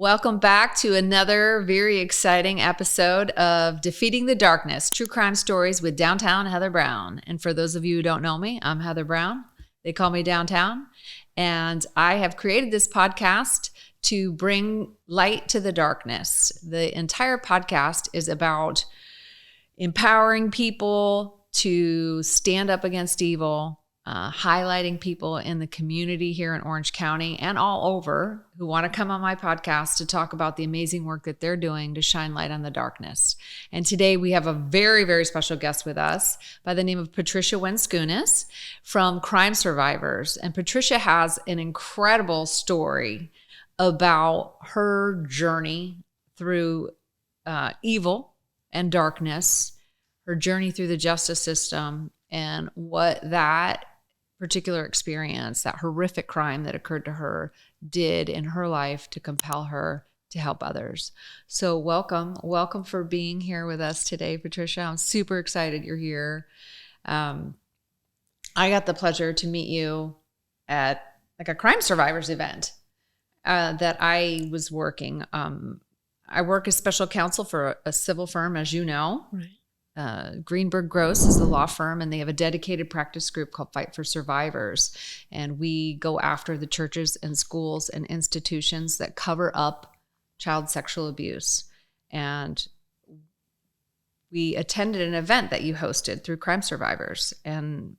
Welcome back to another very exciting episode of Defeating the Darkness, True Crime Stories with Downtown Heather Brown. And for those of you who don't know me, I'm Heather Brown. They call me Downtown. And I have created this podcast to bring light to the darkness. The entire podcast is about empowering people to stand up against evil, highlighting people in the community here in Orange County and all over who want to come on my podcast to talk about the amazing work that they're doing to shine light on the darkness. And today we have a very, very special guest with us by the name of Patricia Wenskunas from Crime Survivors. And Patricia has an incredible story about her journey through evil and darkness, her journey through the justice system, and what that particular experience, that horrific crime that occurred to her, did in her life to compel her to help others. So welcome for being here with us today, Patricia. I'm super excited you're here. I got the pleasure to meet you at like a Crime Survivors event that I was working. I work as special counsel for a civil firm, as you know. Right. Greenberg Gross is the law firm, and they have a dedicated practice group called Fight for Survivors. And we go after the churches and schools and institutions that cover up child sexual abuse. And we attended an event that you hosted through Crime Survivors. And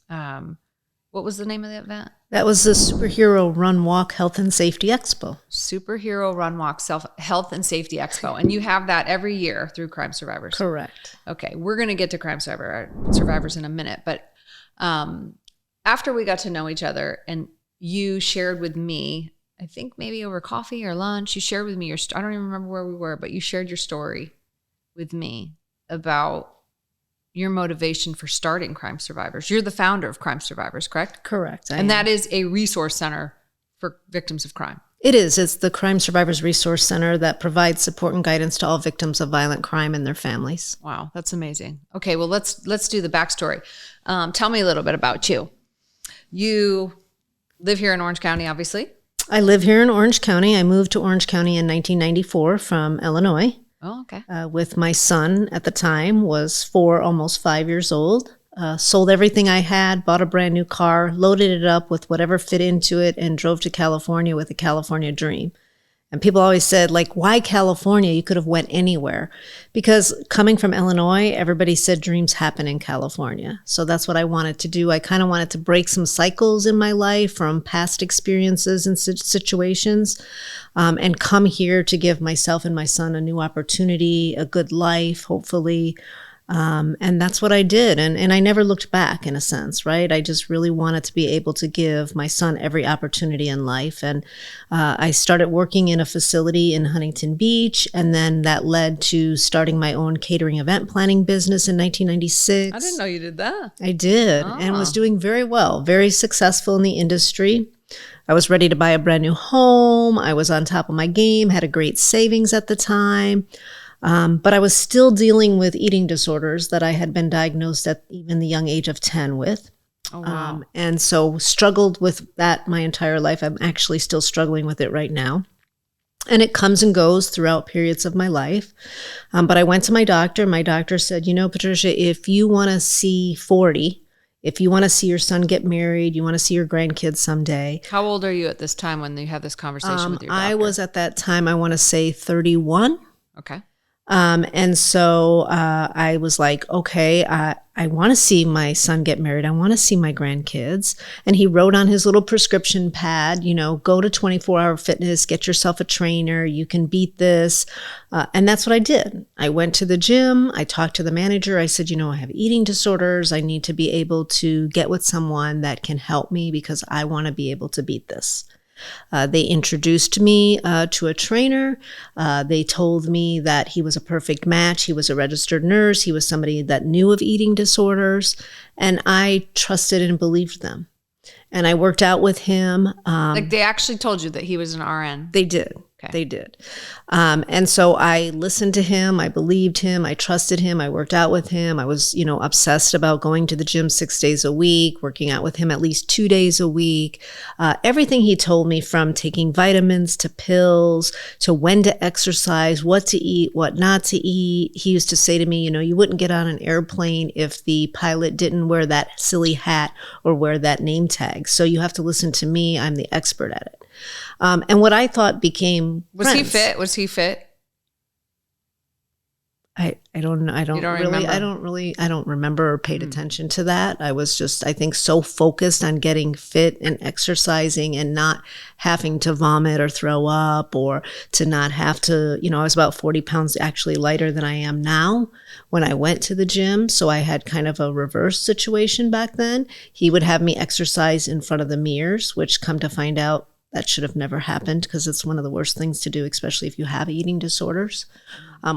what was the name of the event? That was the Superhero Run Walk Health and Safety Expo. Superhero Run Walk Health and Safety Expo. And you have that every year through Crime Survivors. Correct. Okay, we're going to get to Crime Survivors in a minute. But after we got to know each other and you shared with me, I think maybe over coffee or lunch, you shared with me I don't even remember where we were, but you shared your story with me about your motivation for starting Crime Survivors. You're the founder of Crime Survivors, correct? Correct. And that is a resource center for victims of crime. It is. It's the Crime Survivors Resource Center that provides support and guidance to all victims of violent crime and their families. Wow, that's amazing. Okay, well, let's do the backstory. Tell me a little bit about you. You live here in Orange County, obviously. I live here in Orange County. I moved to Orange County in 1994 from Illinois. Oh, okay. With my son at the time, was 4, almost 5 years old. Sold everything I had, bought a brand new car, loaded it up with whatever fit into it, and drove to California with a California dream. And people always said, like, why California? You could have went anywhere. Because coming from Illinois, everybody said dreams happen in California. So that's what I wanted to do. I kind of wanted to break some cycles in my life from past experiences and situations, and come here to give myself and my son a new opportunity, a good life, hopefully. And that's what I did. And I never looked back, in a sense, right? I just really wanted to be able to give my son every opportunity in life. And I started working in a facility in Huntington Beach, and then that led to starting my own catering event planning business in 1996. I didn't know you did that. I did, and was doing very well, very successful in the industry. I was ready to buy a brand new home. I was on top of my game, had a great savings at the time. But I was still dealing with eating disorders that I had been diagnosed at even the young age of 10 with. Oh, wow. And so struggled with that my entire life. I'm actually still struggling with it right now. And it comes and goes throughout periods of my life. But I went to my doctor. My doctor said, Patricia, if you want to see 40, if you want to see your son get married, you want to see your grandkids someday. How old are you at this time when you had this conversation with your doctor? I was at that time, I want to say 31. Okay. And so I was like, okay, I want to see my son get married. I want to see my grandkids. And he wrote on his little prescription pad, go to 24-Hour Fitness, get yourself a trainer. You can beat this. And that's what I did. I went to the gym. I talked to the manager. I said, I have eating disorders. I need to be able to get with someone that can help me because I want to be able to beat this. They introduced me to a trainer. They told me that he was a perfect match. He was a registered nurse. He was somebody that knew of eating disorders. And I trusted and believed them. And I worked out with him. Like they actually told you that he was an RN? They did. They did. And so I listened to him. I believed him. I trusted him. I worked out with him. I was, obsessed about going to the gym 6 days a week, working out with him at least 2 days a week. Everything he told me, from taking vitamins to pills to when to exercise, what to eat, what not to eat. He used to say to me, you wouldn't get on an airplane if the pilot didn't wear that silly hat or wear that name tag. So you have to listen to me. I'm the expert at it. And what I thought became Was he fit? Was he fit? I don't know. I don't remember or paid attention to that. I was just, I think, so focused on getting fit and exercising and not having to vomit or throw up, or to not have to, I was about 40 pounds actually lighter than I am now when I went to the gym. So I had kind of a reverse situation back then. He would have me exercise in front of the mirrors, which, come to find out, that should have never happened, because it's one of the worst things to do, especially if you have eating disorders,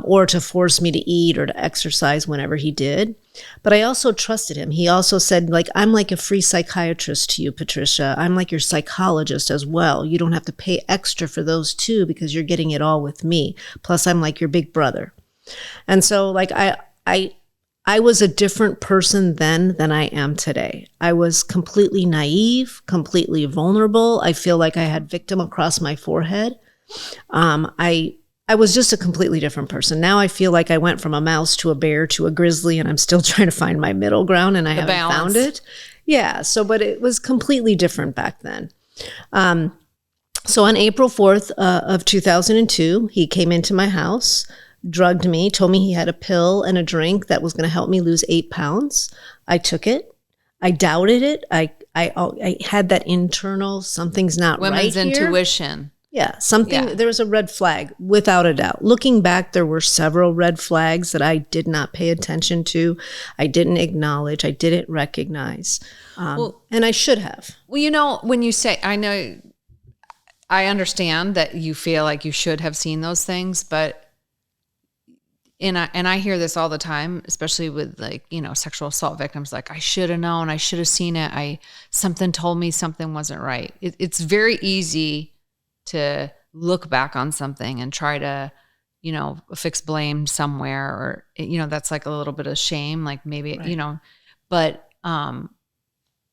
or to force me to eat or to exercise whenever he did. But I also trusted him. He also said, I'm like a free psychiatrist to you, Patricia. I'm like your psychologist as well. You don't have to pay extra for those too, because you're getting it all with me. Plus, I'm like your big brother. And so I was a different person then than I am today. I was completely naive, completely vulnerable. I feel like I had victim across my forehead. I was just a completely different person. Now I feel like I went from a mouse to a bear to a grizzly, and I'm still trying to find my middle ground, and I haven't found it. Yeah. So, but it was completely different back then. So on April 4th of 2002, he came into my house, drugged me, told me he had a pill and a drink that was going to help me lose 8 pounds. I took it. I doubted it. I had that internal, something's not Women's right here. intuition. Yeah, there was a red flag, without a doubt. Looking back, there were several red flags that I did not pay attention to. I didn't acknowledge. I didn't recognize. And I should have. Well, when you say, I understand that you feel like you should have seen those things, but and I hear this all the time, especially with sexual assault victims. I should have known. I should have seen it. Something told me something wasn't right. It's very easy to look back on something and try to, fix blame somewhere, or, that's a little bit of shame, maybe, right. But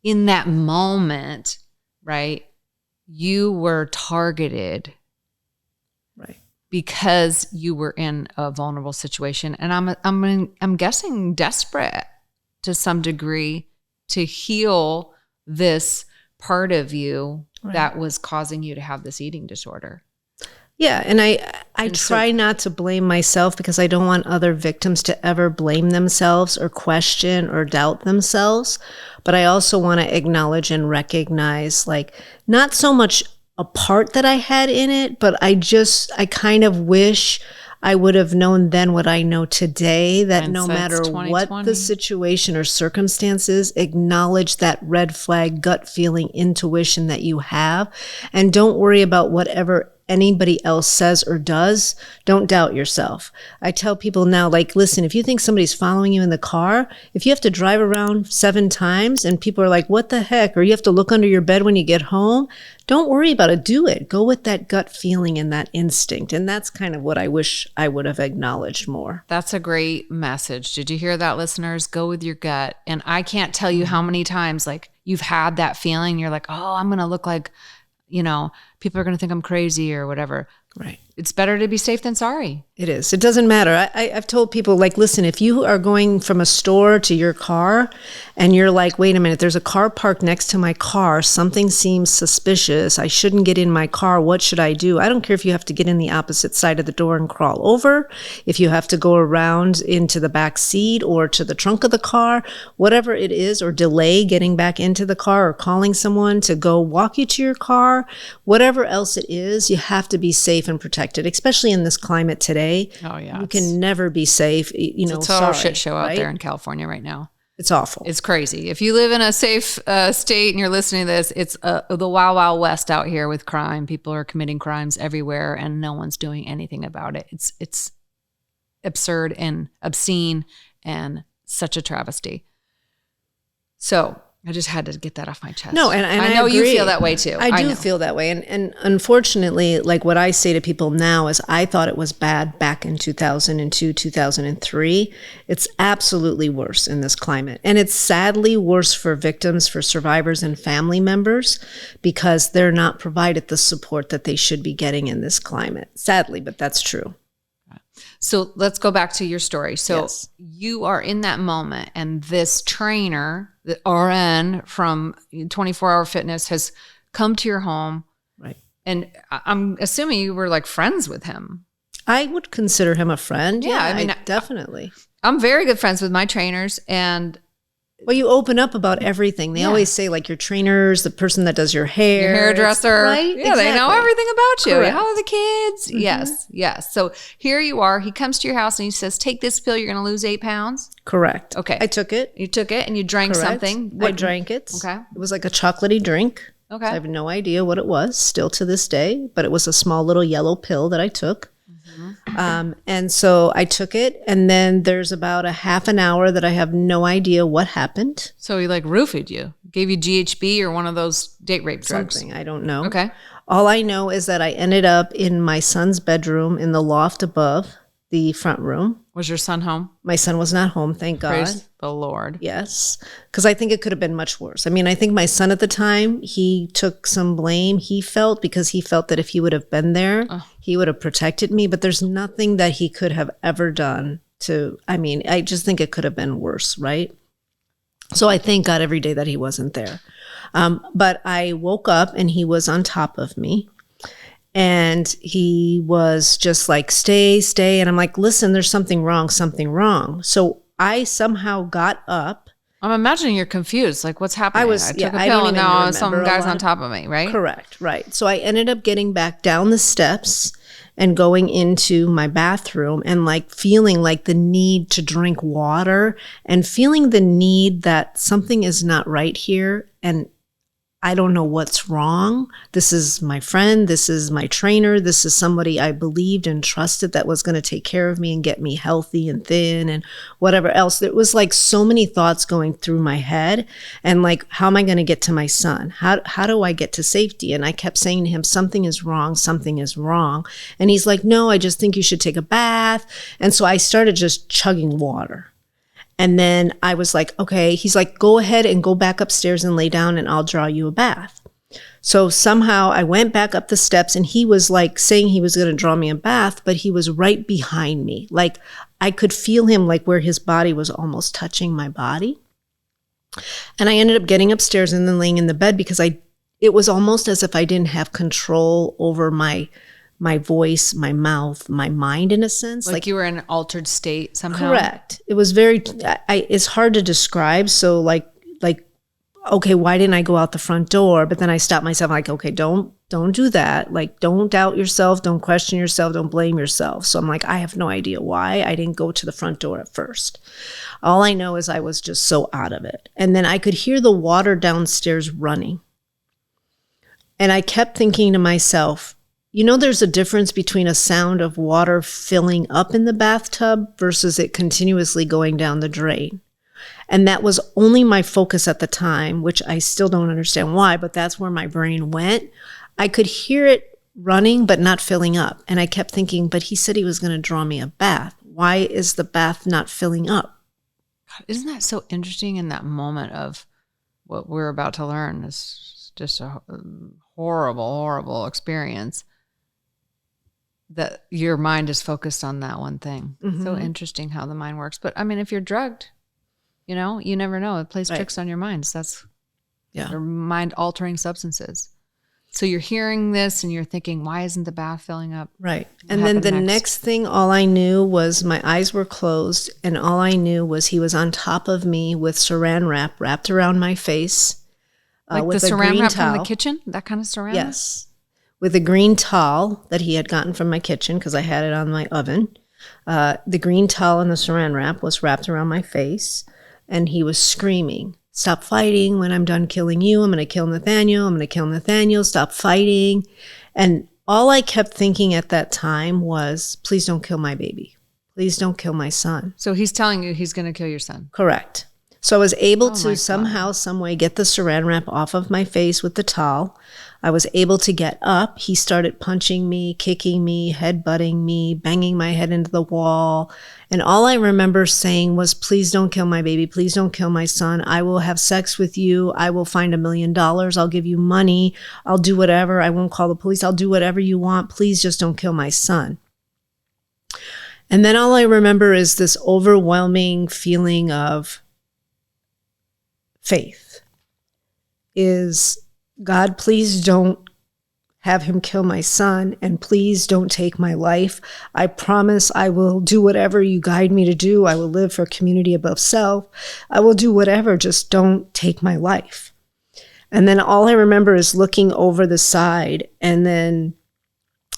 in that moment, right, you were targeted. Right. Because you were in a vulnerable situation. And I'm guessing desperate to some degree to heal this part of you right. that was causing you to have this eating disorder. Yeah. And I try not to blame myself, because I don't want other victims to ever blame themselves or question or doubt themselves. But I also want to acknowledge and recognize, not so much a part that I had in it, but I kind of wish I would have known then what I know today, that no matter what the situation or circumstances, acknowledge that red flag, gut feeling, intuition that you have, and don't worry about whatever anybody else says or does. Don't doubt yourself. I tell people now, listen, if you think somebody's following you in the car, if you have to drive around 7 times and people are like, what the heck? Or you have to look under your bed when you get home, don't worry about it. Do it. Go with that gut feeling and that instinct. And that's kind of what I wish I would have acknowledged more. That's a great message. Did you hear that, listeners? Go with your gut. And I can't tell you how many times you've had that feeling. You're like, oh, I'm going to look like, people are going to think I'm crazy or whatever. Right. It's better to be safe than sorry. It is. It doesn't matter. I've told people, listen, if you are going from a store to your car and you're like, wait a minute, there's a car parked next to my car. Something seems suspicious. I shouldn't get in my car. What should I do? I don't care if you have to get in the opposite side of the door and crawl over, if you have to go around into the back seat or to the trunk of the car, whatever it is, or delay getting back into the car, or calling someone to go walk you to your car, whatever else it is, you have to be safe and protected, especially in this climate today. Oh yeah, you can never be safe. It's a total shit show out there in California right now. It's awful. It's crazy. If you live in a safe state and you're wild, this, it's the wild west out here with crime. People are committing crimes everywhere, and no one's doing anything about it. It's absurd and obscene and such a travesty. So I just had to get that off my chest. No, and I know you agree. feel that way too. I do know. feel that way. And unfortunately, like what I say to people now is I thought it was bad back in 2002, 2003. It's absolutely worse in this climate. And it's sadly worse for victims, for survivors and family members, because they're not provided the support that they should be getting in this climate. Sadly, but that's true. So let's go back to your story. So Yes. you are in that moment, and this trainer, the RN from 24-Hour Fitness, has come to your home. Right. And I'm assuming you were like friends with him. I would consider him a friend. Yeah, I mean, definitely. I'm very good friends with my trainers, and Well, you open up about everything. They always say like your trainers, the person that does your hair. your hairdresser. Right? Yeah, they know everything about you. Correct. How are the kids? Yes. So here you are. He comes to your house and he says, take this pill. You're going to lose 8 pounds. Correct. Okay. I took it. You took it and you drank Correct. something. I drank it. Okay. It was like a chocolatey drink. Okay. So I have no idea what it was still to this day, but it was a small little yellow pill that I took. And so I took it, and then there's about a half an hour that I have no idea what happened. So he like roofied you, gave you GHB or one of those date rape drugs. Something, I don't know. Okay. All I know is that I ended up in my son's bedroom in the loft above the front room. Was your son home? My son was not home, thank God. Praise the Lord. Yes, because I think it could have been much worse. I mean, I think my son at the time, he took some blame, he felt, because he felt that if he would have been there, he would have protected me. But there's nothing that he could have ever done to, I mean, I just think it could have been worse, right? So I thank God every day that he wasn't there. But I woke up and he was on top of me. And he was just like, stay. And I'm like, listen, there's something wrong. So I somehow got up. I'm imagining you're confused. Like, what's happening? I took a I pill don't and even now remember some a guy's lot on top of me, right? Correct, right. So I ended up getting back down the steps and going into my bathroom and like feeling like the need to drink water and feeling the need that something is not right here. And I don't know what's wrong. This is my friend. This is my trainer. This is somebody I believed and trusted that was going to take care of me and get me healthy and thin and whatever else. There was like so many thoughts going through my head and like, how am I going to get to my son? How do I get to safety? And I kept saying to him, something is wrong. And he's like, no, I just think you should take a bath. And so I started just chugging water. And then I was like, okay, he's like, go ahead and go back upstairs and lay down and I'll draw you a bath. So somehow I went back up the steps and he was like saying he was going to draw me a bath, but he was right behind me. Like I could feel him like where his body was almost touching my body. And I ended up getting upstairs and then laying in the bed because it was almost as if I didn't have control over my voice, my mouth, my mind in a sense. Like you were in an altered state somehow? Correct. It was very, it's hard to describe. So like, okay, why didn't I go out the front door? But then I stopped myself like, okay, don't do that. Like, don't doubt yourself. Don't question yourself. Don't blame yourself. So I'm like, I have no idea why I didn't go to the front door at first. All I know is I was just so out of it. And then I could hear the water downstairs running. And I kept thinking to myself, you know, there's a difference between a sound of water filling up in the bathtub versus it continuously going down the drain. And that was only my focus at the time, which I still don't understand why, but that's where my brain went. I could hear it running, but not filling up. And I kept thinking, but he said he was going to draw me a bath. Why is the bath not filling up? God, isn't that so interesting in that moment of what we're about to learn? Is just a horrible experience. That your mind is focused on that one thing. Mm-hmm. So interesting how the mind works. But I mean, if you're drugged, you know, you never know. It plays tricks on your minds. That's they're mind altering substances. So you're hearing this and you're thinking, why isn't the bath filling up? Right. And then the next thing, all I knew was my eyes were closed and all I knew was he was on top of me with saran wrap wrapped around my face. Like with the a saran green wrap towel. from the kitchen? That kind of saran? Yes. With a green towel that he had gotten from my kitchen because I had it on my oven. The green towel and the saran wrap was wrapped around my face. And he was screaming, stop fighting. When I'm done killing you, I'm going to kill Nathaniel. Stop fighting. And all I kept thinking at that time was, please don't kill my baby. Please don't kill my son. So he's telling you he's going to kill your son. Correct. So I was able Oh my to somehow, some way get the saran wrap off of my face with the towel. I was able to get up. He started punching me, kicking me, headbutting me, banging my head into the wall. And all I remember saying was, please don't kill my baby. Please don't kill my son. I will have sex with you. I will find $1 million. I'll give you money. I'll do whatever. I won't call the police. I'll do whatever you want. Please just don't kill my son. And then all I remember is this overwhelming feeling of faith. Is, God, please don't have him kill my son, and please don't take my life. I promise I will do whatever you guide me to do. I will live for community above self. I will do whatever, just don't take my life. And then all I remember is looking over the side and then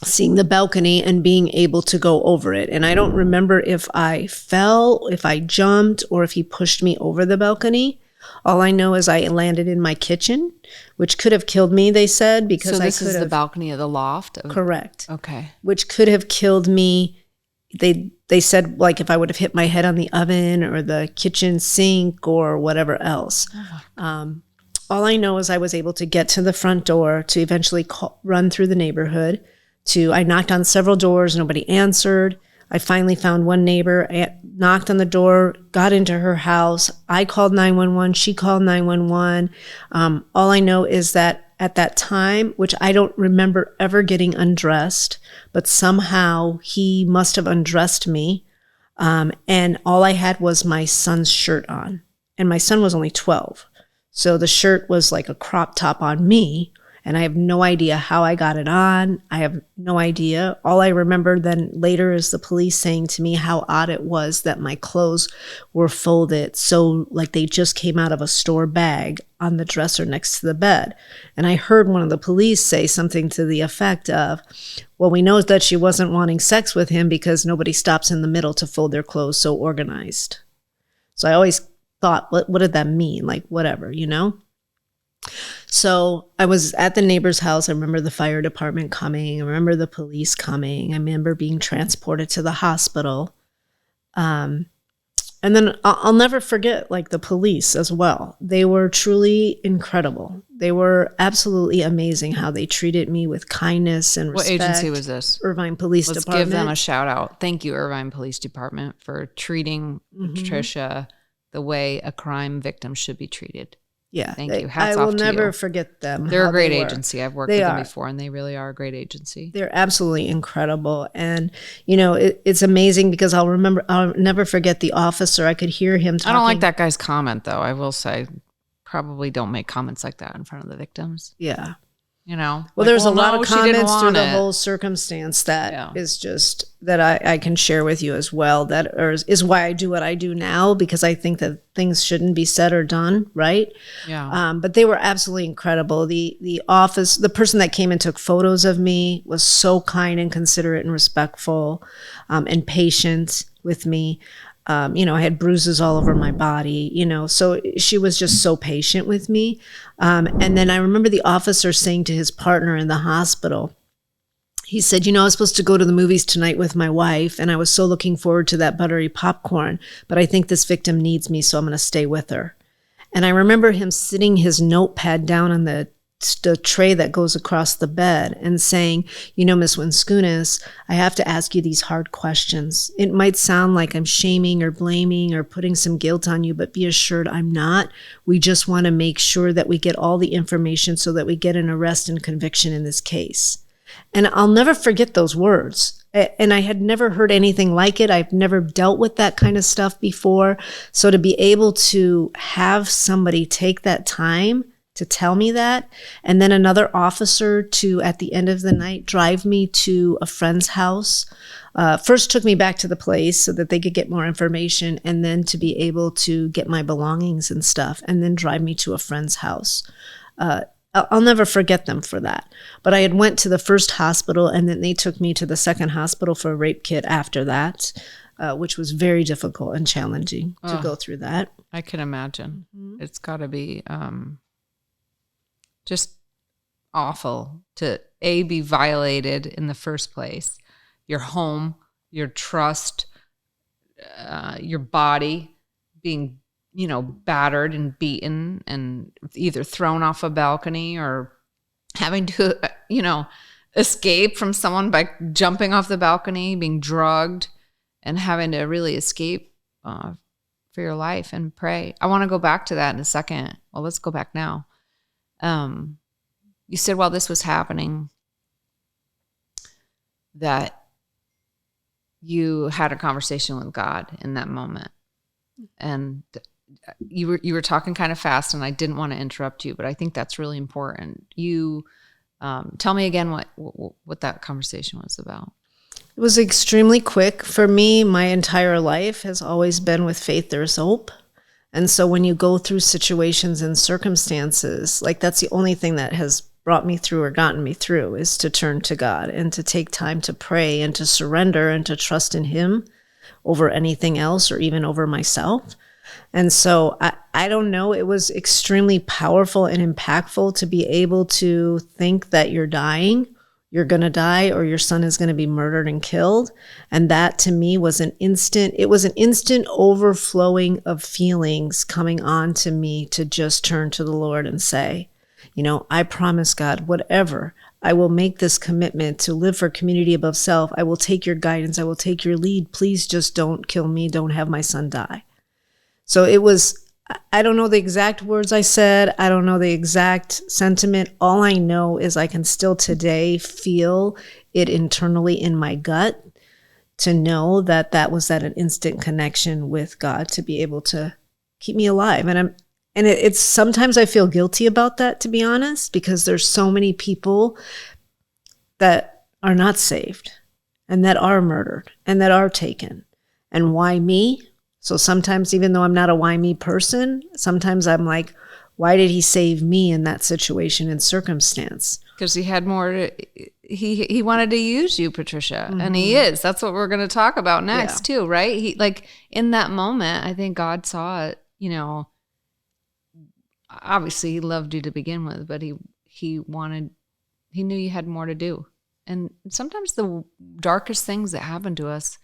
seeing the balcony and being able to go over it. And I don't remember if I fell, if I jumped, or if he pushed me over the balcony. All I know is I landed in my kitchen, which could have killed me, they said, because so this is the balcony of the loft? Correct. Okay. Which could have killed me. They said, like, if I would have hit my head on the oven or the kitchen sink or whatever else. All I know is I was able to get to the front door, to eventually run through the neighborhood. I knocked on several doors. Nobody answered. I finally found one neighbor, knocked on the door, got into her house. I called 911. She called 911. All I know is that at that time, which I don't remember ever getting undressed, but somehow he must have undressed me. And all I had was my son's shirt on. And my son was only 12. So the shirt was like a crop top on me. And I have no idea how I got it on. I have no idea. All I remember then later is the police saying to me how odd it was that my clothes were folded so like they just came out of a store bag on the dresser next to the bed. And I heard one of the police say something to the effect of, well, we know that she wasn't wanting sex with him because nobody stops in the middle to fold their clothes so organized. So I always thought, what did that mean? Like, whatever, you know? So I was at the neighbor's house. I remember the fire department coming. I remember the police coming. I remember being transported to the hospital. And then I'll never forget, like, the police as well. They were truly incredible. They were absolutely amazing how they treated me with kindness and respect. What agency was this? Irvine Police Let's Department. give them a shout out. Thank you, Irvine Police Department, for treating Patricia the way a crime victim should be treated. Yeah. Thank you. Hats off to you. I will never forget them. They're a great agency. I've worked with them before, and they really are a great agency. They're absolutely incredible. And, you know, it's amazing because I'll never forget the officer. I could hear him talking. I don't like that guy's comment, though. I will say, probably don't make comments like that in front of the victims. Yeah. You know? Well, there's a lot of comments through the whole circumstance that is just, that I can share with you as well. That is why I do what I do now, because I think that things shouldn't be said or done, right? Yeah. But they were absolutely incredible. The person that came and took photos of me was so kind and considerate and respectful, and patient with me. You know, I had bruises all over my body, you know, so she was just so patient with me. And then I remember the officer saying to his partner in the hospital, he said, you know, I was supposed to go to the movies tonight with my wife, and I was so looking forward to that buttery popcorn, but I think this victim needs me, so I'm going to stay with her. And I remember him sitting his notepad down on the tray that goes across the bed and saying, you know, Miss Wenskunas, I have to ask you these hard questions. It might sound like I'm shaming or blaming or putting some guilt on you, but be assured I'm not. We just want to make sure that we get all the information so that we get an arrest and conviction in this case. And I'll never forget those words. And I had never heard anything like it. I've never dealt with that kind of stuff before. So to be able to have somebody take that time to tell me that, and then another officer to, at the end of the night, drive me to a friend's house. First took me back to the place so that they could get more information, and then to be able to get my belongings and stuff, and then drive me to a friend's house. I'll never forget them for that. But I had went to the first hospital, and then they took me to the second hospital for a rape kit after that, which was very difficult and challenging to go through that. I can imagine. It's got to be just awful to be violated in the first place. Your home, your trust, your body being battered and beaten and either thrown off a balcony or having to, escape from someone by jumping off the balcony, being drugged, and having to really escape for your life and pray. I want to go back to that in a second. Well, let's go back now. You said while this was happening that you had a conversation with God in that moment. And you were talking kind of fast, and I didn't want to interrupt you, but I think that's really important. You tell me again what that conversation was about. It was extremely quick. For me, my entire life has always been with faith, there's hope. And so when you go through situations and circumstances, like that's the only thing that has brought me through or gotten me through is to turn to God and to take time to pray and to surrender and to trust in Him over anything else or even over myself. And so I don't know, it was extremely powerful and impactful to be able to think that you're dying, you're going to die, or your son is going to be murdered and killed. And that to me was an instant overflowing of feelings coming on to me to just turn to the Lord and say, I promise God, whatever, I will make this commitment to live for community above self. I will take your guidance. I will take your lead. Please just don't kill me. Don't have my son die. So it was, I don't know the exact words I said. I don't know the exact sentiment. All I know is I can still today feel it internally in my gut to know that was at an instant connection with God to be able to keep me alive. And it's sometimes I feel guilty about that, to be honest, because there's so many people that are not saved and that are murdered and that are taken. And why me? So sometimes, even though I'm not a why me person, sometimes I'm like, why did He save me in that situation and circumstance? Because He had more he wanted to use you, Patricia. Mm-hmm. And He is. That's what we're going to talk about next too, right? He, like, in that moment, I think God saw it, obviously He loved you to begin with, but He knew you had more to do. And sometimes the darkest things that happen to us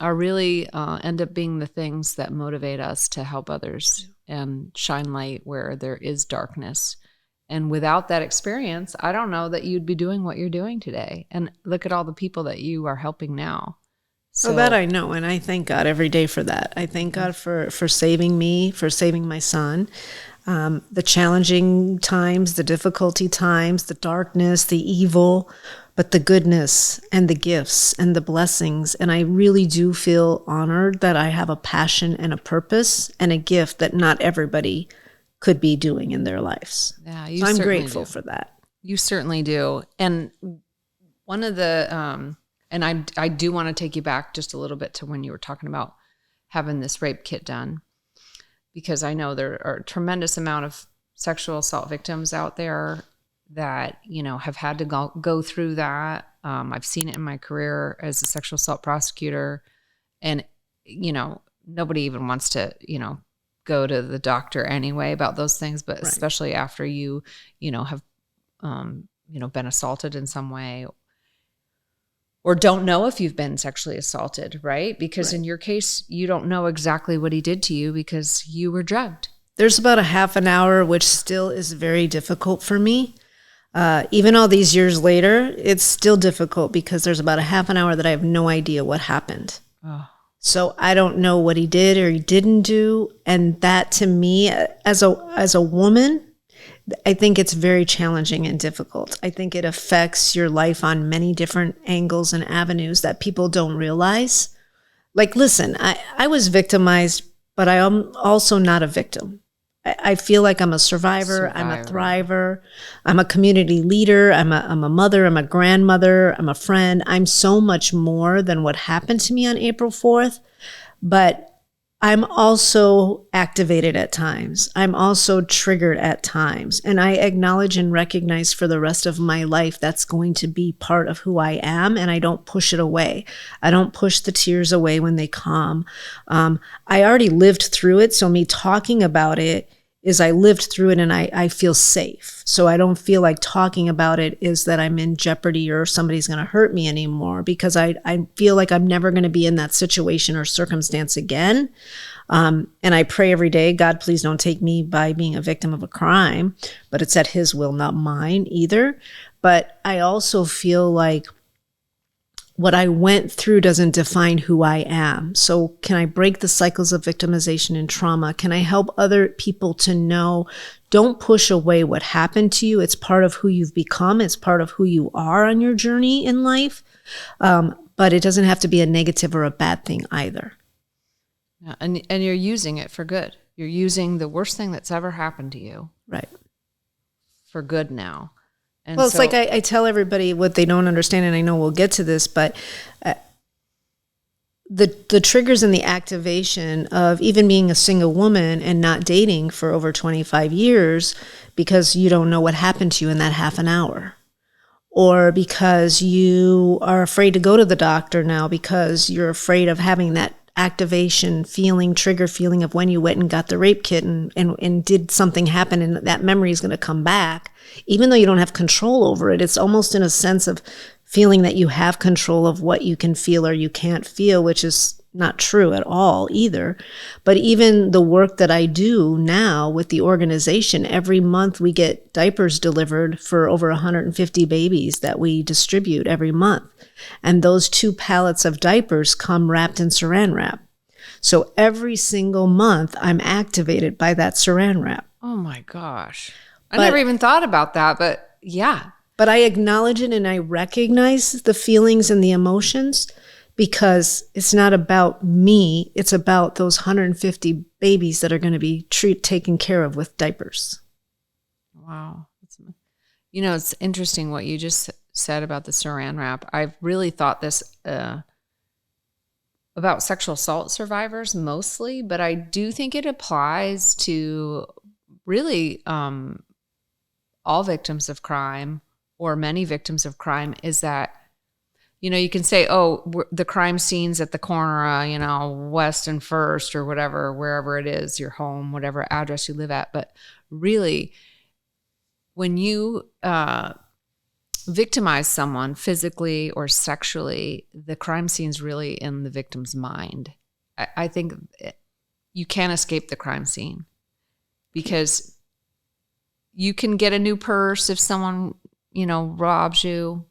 are really end up being the things that motivate us to help others and shine light where there is darkness. And without that experience, I don't know that you'd be doing what you're doing today. And look at all the people that you are helping now. So that I know, and I thank God every day for that. I thank God for saving me, for saving my son. The challenging times, the difficulty times, the darkness, the evil, but the goodness and the gifts and the blessings. And I really do feel honored that I have a passion and a purpose and a gift that not everybody could be doing in their lives. Yeah, so I'm grateful for that. You certainly do. And one of the, and I do want to take you back just a little bit to when you were talking about having this rape kit done, because I know there are a tremendous amount of sexual assault victims out there that, have had to go through that. I've seen it in my career as a sexual assault prosecutor. And, nobody even wants to, go to the doctor anyway about those things, but right. Especially after you, have, been assaulted in some way or don't know if you've been sexually assaulted, right? Because right. In your case, you don't know exactly what he did to you because you were drugged. There's about a half an hour, which still is very difficult for me. Even all these years later, it's still difficult because there's about a half an hour that I have no idea what happened. Oh. So I don't know what he did or he didn't do. And that to me, as a woman, I think it's very challenging and difficult. I think it affects your life on many different angles and avenues that people don't realize. Like, listen, I was victimized, but I am also not a victim. I feel like I'm a survivor. I'm a thriver. I'm a community leader. I'm a mother. I'm a grandmother. I'm a friend. I'm so much more than what happened to me on April 4th. But I'm also activated at times. I'm also triggered at times. And I acknowledge and recognize for the rest of my life that's going to be part of who I am. And I don't push it away. I don't push the tears away when they come. I already lived through it. So me talking about it is I lived through it and I feel safe. So I don't feel like talking about it is that I'm in jeopardy or somebody's going to hurt me anymore, because I feel like I'm never going to be in that situation or circumstance again. And I pray every day, God, please don't take me by being a victim of a crime, but it's at his will, not mine either. But I also feel like what I went through doesn't define who I am. So can I break the cycles of victimization and trauma? Can I help other people to know, don't push away what happened to you. It's part of who you've become. It's part of who you are on your journey in life. But it doesn't have to be a negative or a bad thing either. Yeah, and you're using it for good. You're using the worst thing that's ever happened to you. Right. For good now. And well, it's like I tell everybody what they don't understand, and I know we'll get to this, but the triggers and the activation of even being a single woman and not dating for over 25 years because you don't know what happened to you in that half an hour, or because you are afraid to go to the doctor now because you're afraid of having that activation feeling, trigger feeling of when you went and got the rape kit and did something happen and that memory is going to come back. Even though you don't have control over it, it's almost in a sense of feeling that you have control of what you can feel or you can't feel, which is not true at all either. But even the work that I do now with the organization, every month we get diapers delivered for over 150 babies that we distribute every month. And those 2 pallets of diapers come wrapped in saran wrap. So every single month I'm activated by that saran wrap. Oh my gosh. I never even thought about that, but yeah. But I acknowledge it and I recognize the feelings and the emotions because it's not about me. It's about those 150 babies that are going to be taken care of with diapers. Wow. You know, it's interesting what you just said about the saran wrap. I've really thought this about sexual assault survivors mostly, but I do think it applies to really all victims of crime or many victims of crime, is that, you know, you can say, oh, the crime scene's at the corner, you know, West and First or whatever, wherever it is, your home, whatever address you live at. But really, when you victimize someone physically or sexually, the crime scene's really in the victim's mind. I think you can't escape the crime scene because you can get a new purse if someone, you know, robs you.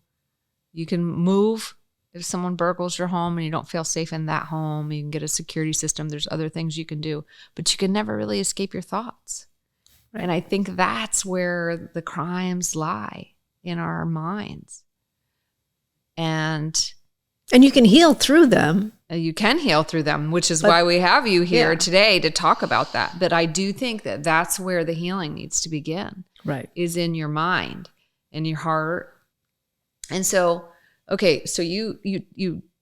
You can move if someone burgles your home and you don't feel safe in that home. You can get a security system. There's other things you can do, but you can never really escape your thoughts. Right. And I think that's where the crimes lie, in our minds. And you can heal through them. You can heal through them, which is why we have you here today to talk about that. But I do think that that's where the healing needs to begin. Right. Is in your mind, in your heart. And so, okay, so you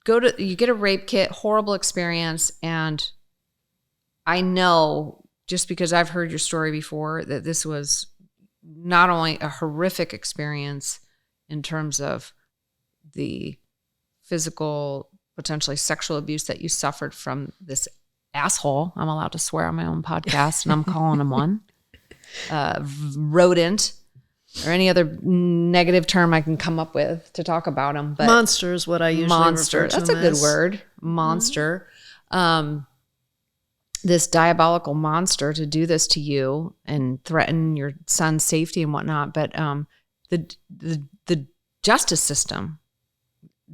get a rape kit, horrible experience. And I know, just because I've heard your story before, that this was not only a horrific experience in terms of the physical, potentially sexual abuse that you suffered from this asshole. I'm allowed to swear on my own podcast, and I'm calling him one. Rodent, or any other negative term I can come up with to talk about him. But monster is what I usually refer to. That's a good word. Monster. This diabolical monster to do this to you and threaten your son's safety and whatnot. But the justice system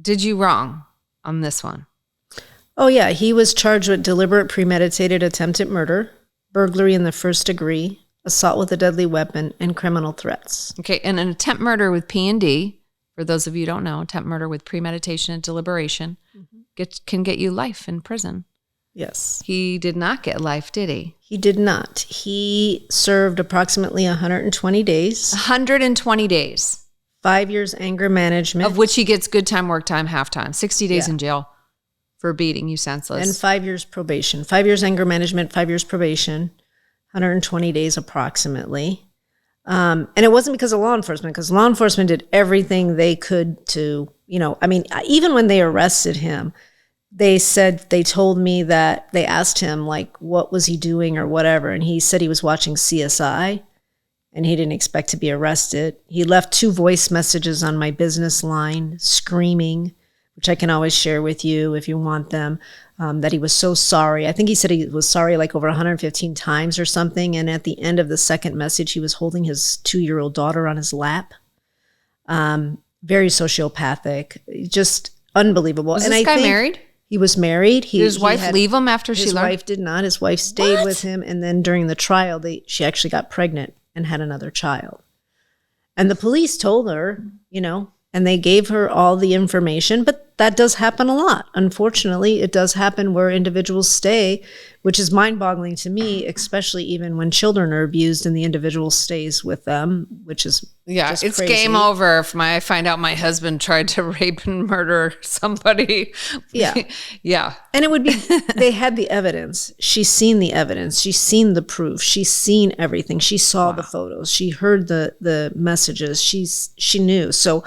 did you wrong on this one. Oh, yeah. He was charged with deliberate premeditated attempted murder, burglary in the first degree, assault with a deadly weapon, and criminal threats. Okay, and an attempt murder with P&D, for those of you who don't know, attempt murder with premeditation and deliberation can get you life in prison. Yes. He did not get life, did he? He did not. He served approximately 120 days. 120 days. 5 years anger management. Of which he gets good time, work time, half time. 60 days in jail for beating you senseless. And 5 years probation. 5 years anger management, 5 years probation, 120 days approximately. And it wasn't because of law enforcement, because law enforcement did everything they could to, even when they arrested him, they told me that they asked him, like, what was he doing or whatever. And he said he was watching CSI and he didn't expect to be arrested. He left 2 voice messages on my business line screaming. which I can always share with you if you want them, that he was so sorry. I think he said he was sorry like over 115 times or something. And at the end of the second message, he was holding his 2-year-old daughter on his lap. Very sociopathic, just unbelievable. Was and this I guy think married? He was married. Did his wife leave him after she learned? His wife did not. His wife stayed with him. And then during the trial, she actually got pregnant and had another child. And the police told her, and they gave her all the information, but that does happen a lot. Unfortunately, it does happen where individuals stay, which is mind-boggling to me, especially even when children are abused and the individual stays with them, which is just it's crazy. Game over if I find out my husband tried to rape and murder somebody. Yeah. And it would be, they had the evidence. She's seen the evidence. She's seen the proof. She's seen everything. She saw the photos. She heard the messages. She knew. So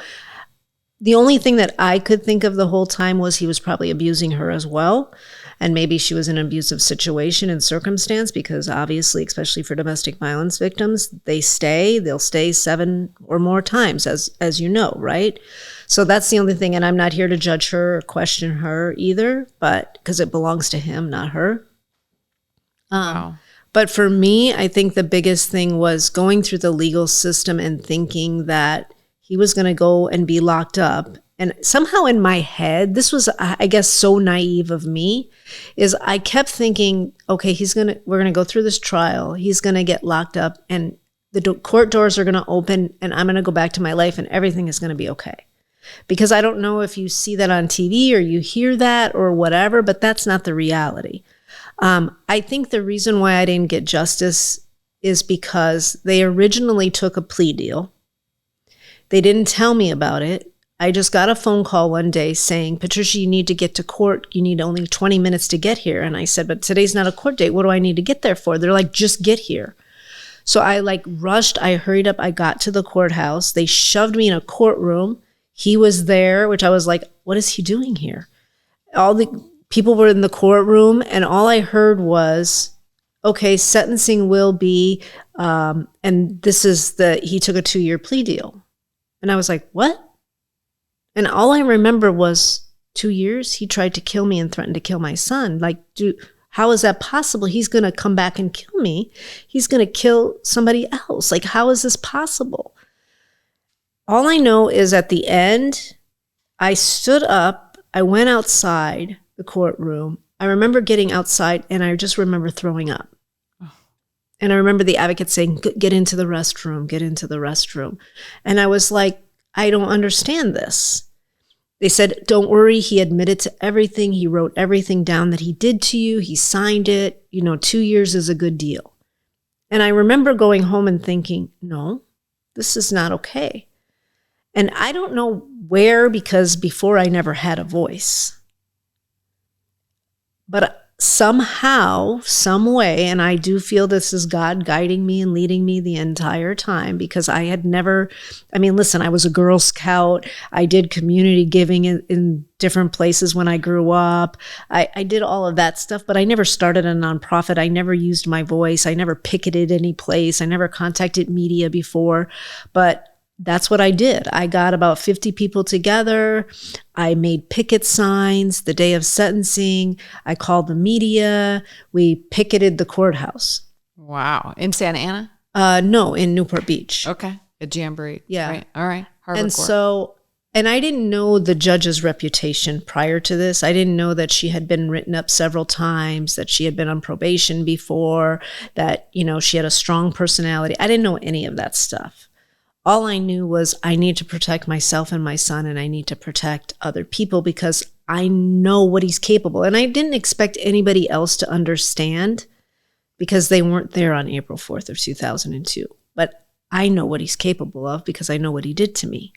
the only thing that I could think of the whole time was he was probably abusing her as well. And maybe she was in an abusive situation and circumstance, because obviously, especially for domestic violence victims, they'll stay 7 or more times, as you know, right? So that's the only thing. And I'm not here to judge her or question her either, but because it belongs to him, not her. Wow. But for me, I think the biggest thing was going through the legal system and thinking that he was going to go and be locked up. And somehow in my head, this was, I guess, so naive of me, is I kept thinking, okay, we're going to go through this trial. He's going to get locked up and the court doors are going to open and I'm going to go back to my life and everything is going to be okay. Because I don't know if you see that on TV or you hear that or whatever, but that's not the reality. I think the reason why I didn't get justice is because they originally took a plea deal. They didn't tell me about it. I just got a phone call one day saying, Patricia, you need to get to court. You need only 20 minutes to get here. And I said, but today's not a court date. What do I need to get there for? They're like, just get here. So I rushed. I hurried up. I got to the courthouse. They shoved me in a courtroom. He was there, which I was like, what is he doing here? All the people were in the courtroom and all I heard was, okay, sentencing will be, and this is he took a 2-year plea deal. And I was like, what? And all I remember was 2 years. He tried to kill me and threatened to kill my son. How is that possible? He's going to come back and kill me. He's going to kill somebody else. How is this possible? All I know is at the end, I stood up. I went outside the courtroom. I remember getting outside and I just remember throwing up. And I remember the advocate saying, get into the restroom, get into the restroom. And I was like, I don't understand this. They said, don't worry. He admitted to everything. He wrote everything down that he did to you. He signed it. 2 years is a good deal. And I remember going home and thinking, no, this is not okay. And I don't know where, because before I never had a voice. But somehow, some way, and I do feel this is God guiding me and leading me the entire time, because I had never, listen, I was a Girl Scout. I did community giving in different places when I grew up. I did all of that stuff, but I never started a nonprofit. I never used my voice. I never picketed any place. I never contacted media before, but that's what I did. I got about 50 people together. I made picket signs the day of sentencing. I called the media. We picketed the courthouse. Wow. In Santa Ana? No, in Newport Beach. Okay. A Jamboree. Yeah. Right. All right. Harbor and Court. And I didn't know the judge's reputation prior to this. I didn't know that she had been written up several times, that she had been on probation before, that, she had a strong personality. I didn't know any of that stuff. All I knew was I need to protect myself and my son, and I need to protect other people because I know what he's capable. And I didn't expect anybody else to understand because they weren't there on April 4th of 2002. But I know what he's capable of because I know what he did to me.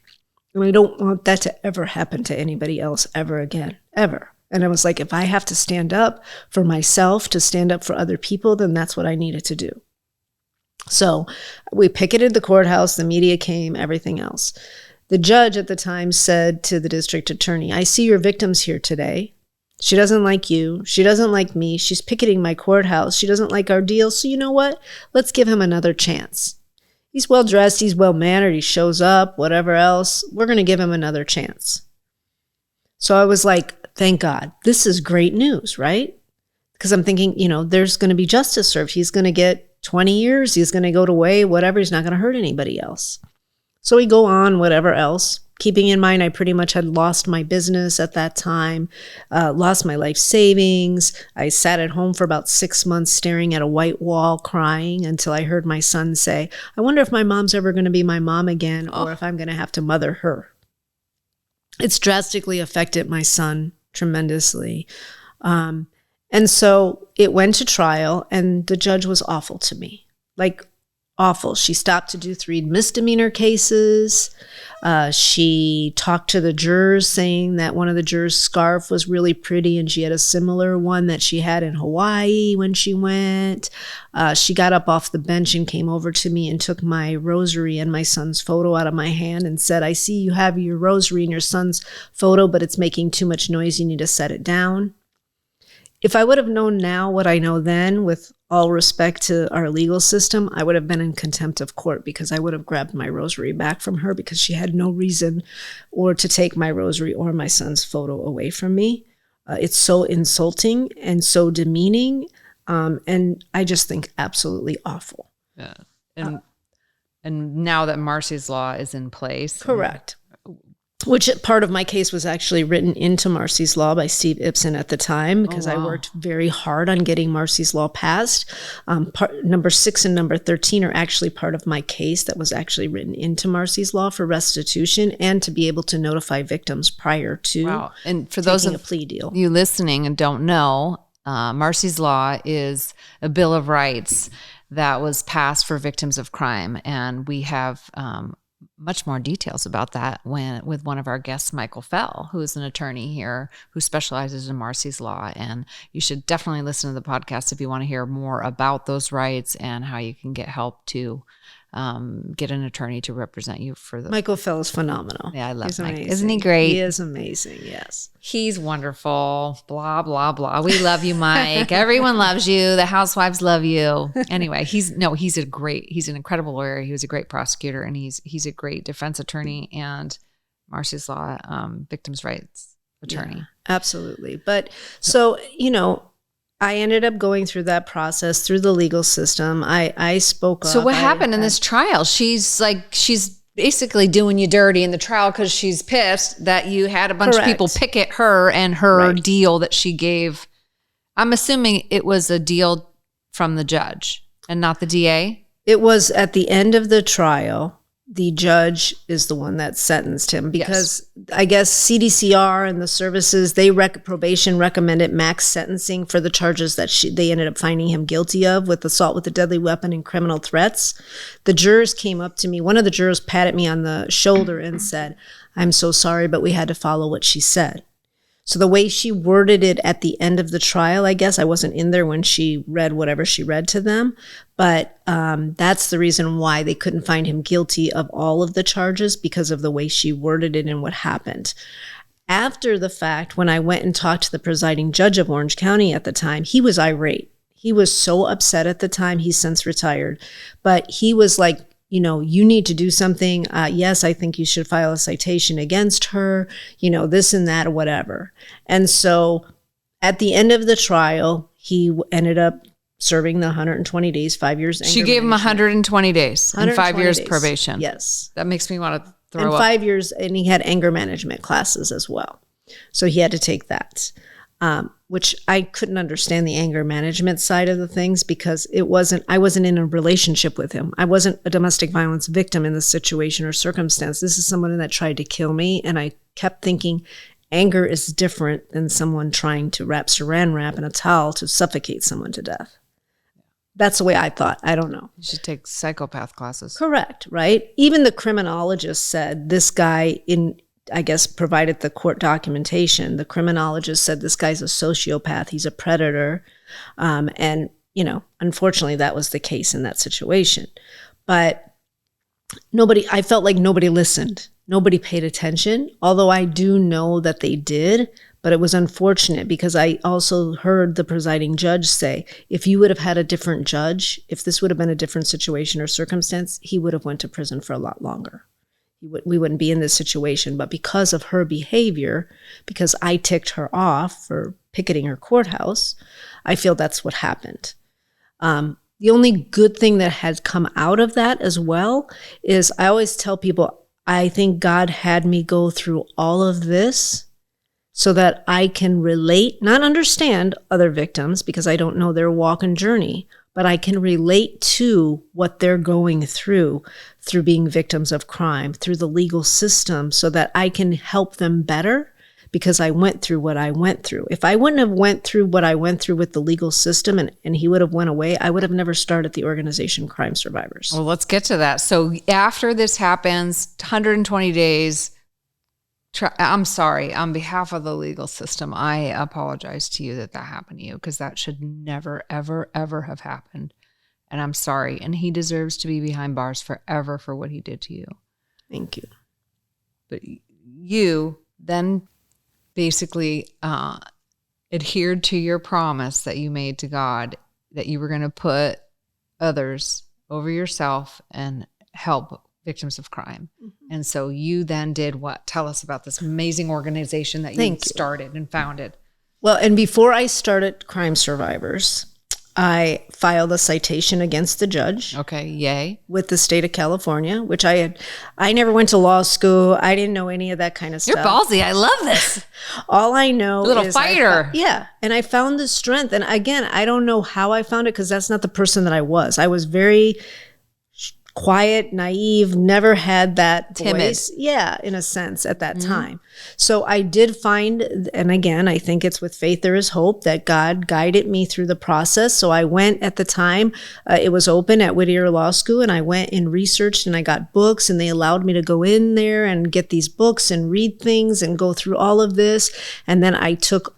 And I don't want that to ever happen to anybody else ever again, ever. And I was like, if I have to stand up for myself, to stand up for other people, then that's what I needed to do. So we picketed the courthouse, the media came, everything else. The judge at the time said to the district attorney, I see your victim's here today. She doesn't like you. She doesn't like me. She's picketing my courthouse. She doesn't like our deal. So you know what? Let's give him another chance. He's well-dressed. He's well-mannered. He shows up, whatever else. We're going to give him another chance. So I was like, thank God, this is great news, right? Because I'm thinking, there's going to be justice served. He's going to get 20 years. He's going to go away, whatever. He's not going to hurt anybody else. So we go on, whatever else. Keeping in mind, I pretty much had lost my business at that time, lost my life savings. I sat at home for about 6 months staring at a white wall crying until I heard my son say, I wonder if my mom's ever going to be my mom again or if I'm going to have to mother her. It's drastically affected my son tremendously. And so it went to trial and the judge was awful to me, like awful. She stopped to do 3 misdemeanor cases. She talked to the jurors saying that one of the jurors' scarf was really pretty and she had a similar one that she had in Hawaii when she went. She got up off the bench and came over to me and took my rosary and my son's photo out of my hand and said, I see you have your rosary and your son's photo, but it's making too much noise. You need to set it down. If I would have known now what I know then, with all respect to our legal system, I would have been in contempt of court because I would have grabbed my rosary back from her because she had no reason or to take my rosary or my son's photo away from me. It's so insulting and so demeaning, and I just think absolutely awful. Yeah, and now that Marcy's Law is in place, correct. Which part of my case was actually written into Marcy's Law by Steve Ibsen at the time because I worked very hard on getting Marcy's Law passed. Number 6 and number 13 are actually part of my case that was actually written into Marcy's Law for restitution and to be able to notify victims prior to and for those of a plea deal. You listening and don't know, Marcy's Law is a Bill of Rights that was passed for victims of crime, and we have much more details about that with one of our guests, Michael Fell, who is an attorney here who specializes in Marcy's Law. And you should definitely listen to the podcast if you want to hear more about those rights and how you can get help to get an attorney to represent you for the. Michael Fell is phenomenal. Yeah, I love Mike. Isn't he great? He is amazing. Yes. He's wonderful. Blah, blah, blah. We love you, Mike. Everyone loves you. The housewives love you. Anyway, he's an incredible lawyer. He was a great prosecutor and he's a great defense attorney and Marcy's Law victims' rights attorney. Yeah, absolutely. But so, I ended up going through that process through the legal system. I spoke up. So what happened in this trial? She's basically doing you dirty in the trial because she's pissed that you had a bunch of people picket her and her deal that she gave. I'm assuming it was a deal from the judge and not the DA? It was at the end of the trial. The judge is the one that sentenced him because I guess CDCR and the services, probation recommended max sentencing for the charges that they ended up finding him guilty of with assault with a deadly weapon and criminal threats. The jurors came up to me. One of the jurors patted me on the shoulder and said, I'm so sorry, but we had to follow what she said. So the way she worded it at the end of the trial, I guess, I wasn't in there when she read whatever she read to them, but that's the reason why they couldn't find him guilty of all of the charges because of the way she worded it and what happened. After the fact, when I went and talked to the presiding judge of Orange County at the time, he was irate. He was so upset at the time. He's since retired, but he was like, you need to do something. Yes, I think you should file a citation against her, this and that or whatever. And so at the end of the trial, he ended up serving the 120 days, 5 years. She gave him 120 days and 5 years days. Probation. Yes. That makes me want to throw up. And 5 years, and he had anger management classes as well. So he had to take that. Which I couldn't understand the anger management side of the things because I wasn't in a relationship with him. I wasn't a domestic violence victim in this situation or circumstance. This is someone that tried to kill me. And I kept thinking anger is different than someone trying to wrap saran wrap in a towel to suffocate someone to death. That's the way I thought. I don't know. You should take psychopath classes. Correct, right? Even the criminologist said this guy provided the court documentation. The criminologist said this guy's a sociopath. He's a predator. And, unfortunately that was the case in that situation. But I felt like nobody listened. Nobody paid attention, although I do know that they did. But it was unfortunate because I also heard the presiding judge say, if you would have had a different judge, if this would have been a different situation or circumstance, he would have went to prison for a lot longer. we wouldn't be in this situation. But because of her behavior, because I ticked her off for picketing her courthouse, I feel that's what happened. The only good thing that has come out of that as well is I always tell people, I think God had me go through all of this so that I can relate, not understand other victims because I don't know their walk and journey, but I can relate to what they're going through being victims of crime, through the legal system, so that I can help them better because I went through what I went through. If I wouldn't have went through what I went through with the legal system and he would have went away, I would have never started the organization Crime Survivors. Well, let's get to that. So after this happens, 120 days, I'm sorry, on behalf of the legal system, I apologize to you that happened to you because that should never, ever, ever have happened. And I'm sorry. And he deserves to be behind bars forever for what he did to you. Thank you. But you then basically adhered to your promise that you made to God that you were going to put others over yourself and help victims of crime. Mm-hmm. And so you then did what? Tell us about this amazing organization that you started and founded. Well, and before I started Crime Survivors, I filed a citation against the judge. Okay, yay. With the state of California, which I never went to law school. I didn't know any of that kind of stuff. You're ballsy. I love this. All I know is... little fighter. And I found the strength. And again, I don't know how I found it because that's not the person that I was. I was very quiet, naive, never had that timid voice. Yeah, in a sense at that time. So I did find, and again, I think it's with faith there is hope, that God guided me through the process. So I went at the time, it was open at Whittier Law School, and I went and researched and I got books, and they allowed me to go in there and get these books and read things and go through all of this. And then I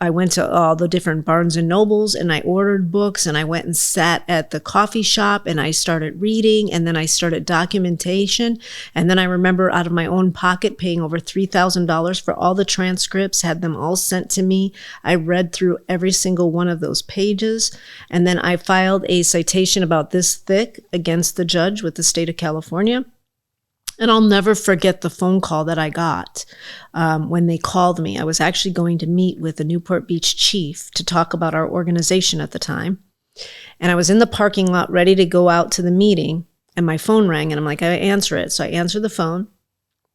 went to all the different Barnes and Nobles and I ordered books, and I went and sat at the coffee shop and I started reading, and then I started documentation. And then I remember out of my own pocket paying over $3,000 for all the transcripts, had them all sent to me. I read through every single one of those pages. And then I filed a citation about this thick against the judge with the state of California. And I'll never forget the phone call that I got when they called me. I was actually going to meet with the Newport Beach chief to talk about our organization at the time. And I was in the parking lot ready to go out to the meeting. And my phone rang, and I'm like, I answer it. So I answered the phone,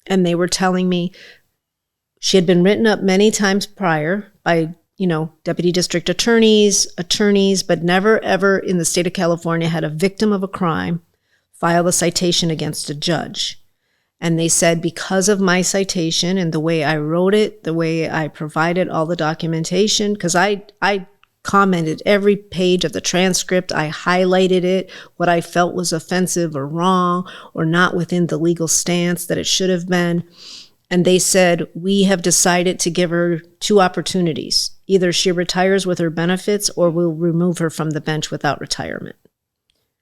and they were telling me she had been written up many times prior by, deputy district attorneys, but never ever in the state of California had a victim of a crime file a citation against a judge. And they said because of my citation and the way I wrote it, the way I provided all the documentation, because I commented every page of the transcript. I highlighted it, what I felt was offensive or wrong or not within the legal stance that it should have been. And they said, we have decided to give her 2 opportunities. Either she retires with her benefits or we'll remove her from the bench without retirement.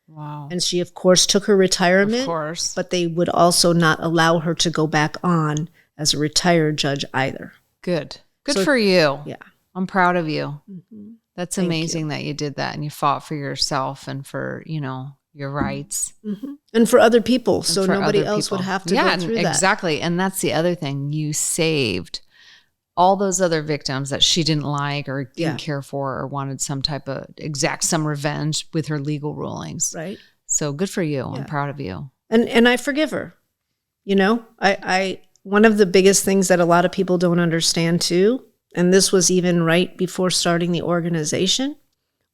Wow. And she, of course, took her retirement, of course, but they would also not allow her to go back on as a retired judge either. Good for you. Yeah. I'm proud of you. Mm-hmm. That's amazing that you did that and you fought for yourself and for, your rights. Mm-hmm. And for other people. So nobody else would have to go through that. Exactly. And that's the other thing. You saved all those other victims that she didn't like or didn't care for or wanted some type of exact some revenge with her legal rulings. Right. So good for you. I'm proud of you. And I forgive her. I one of the biggest things that a lot of people don't understand too, and this was even right before starting the organization,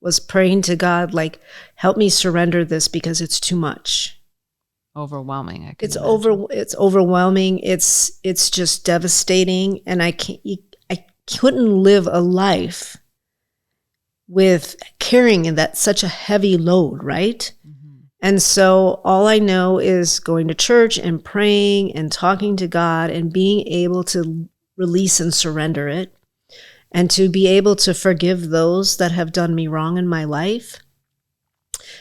was praying to God, like, help me surrender this because it's too much. Overwhelming. It's overwhelming. It's just devastating. And I couldn't live a life with carrying that such a heavy load, right? Mm-hmm. And so all I know is going to church and praying and talking to God and being able to release and surrender it. And to be able to forgive those that have done me wrong in my life.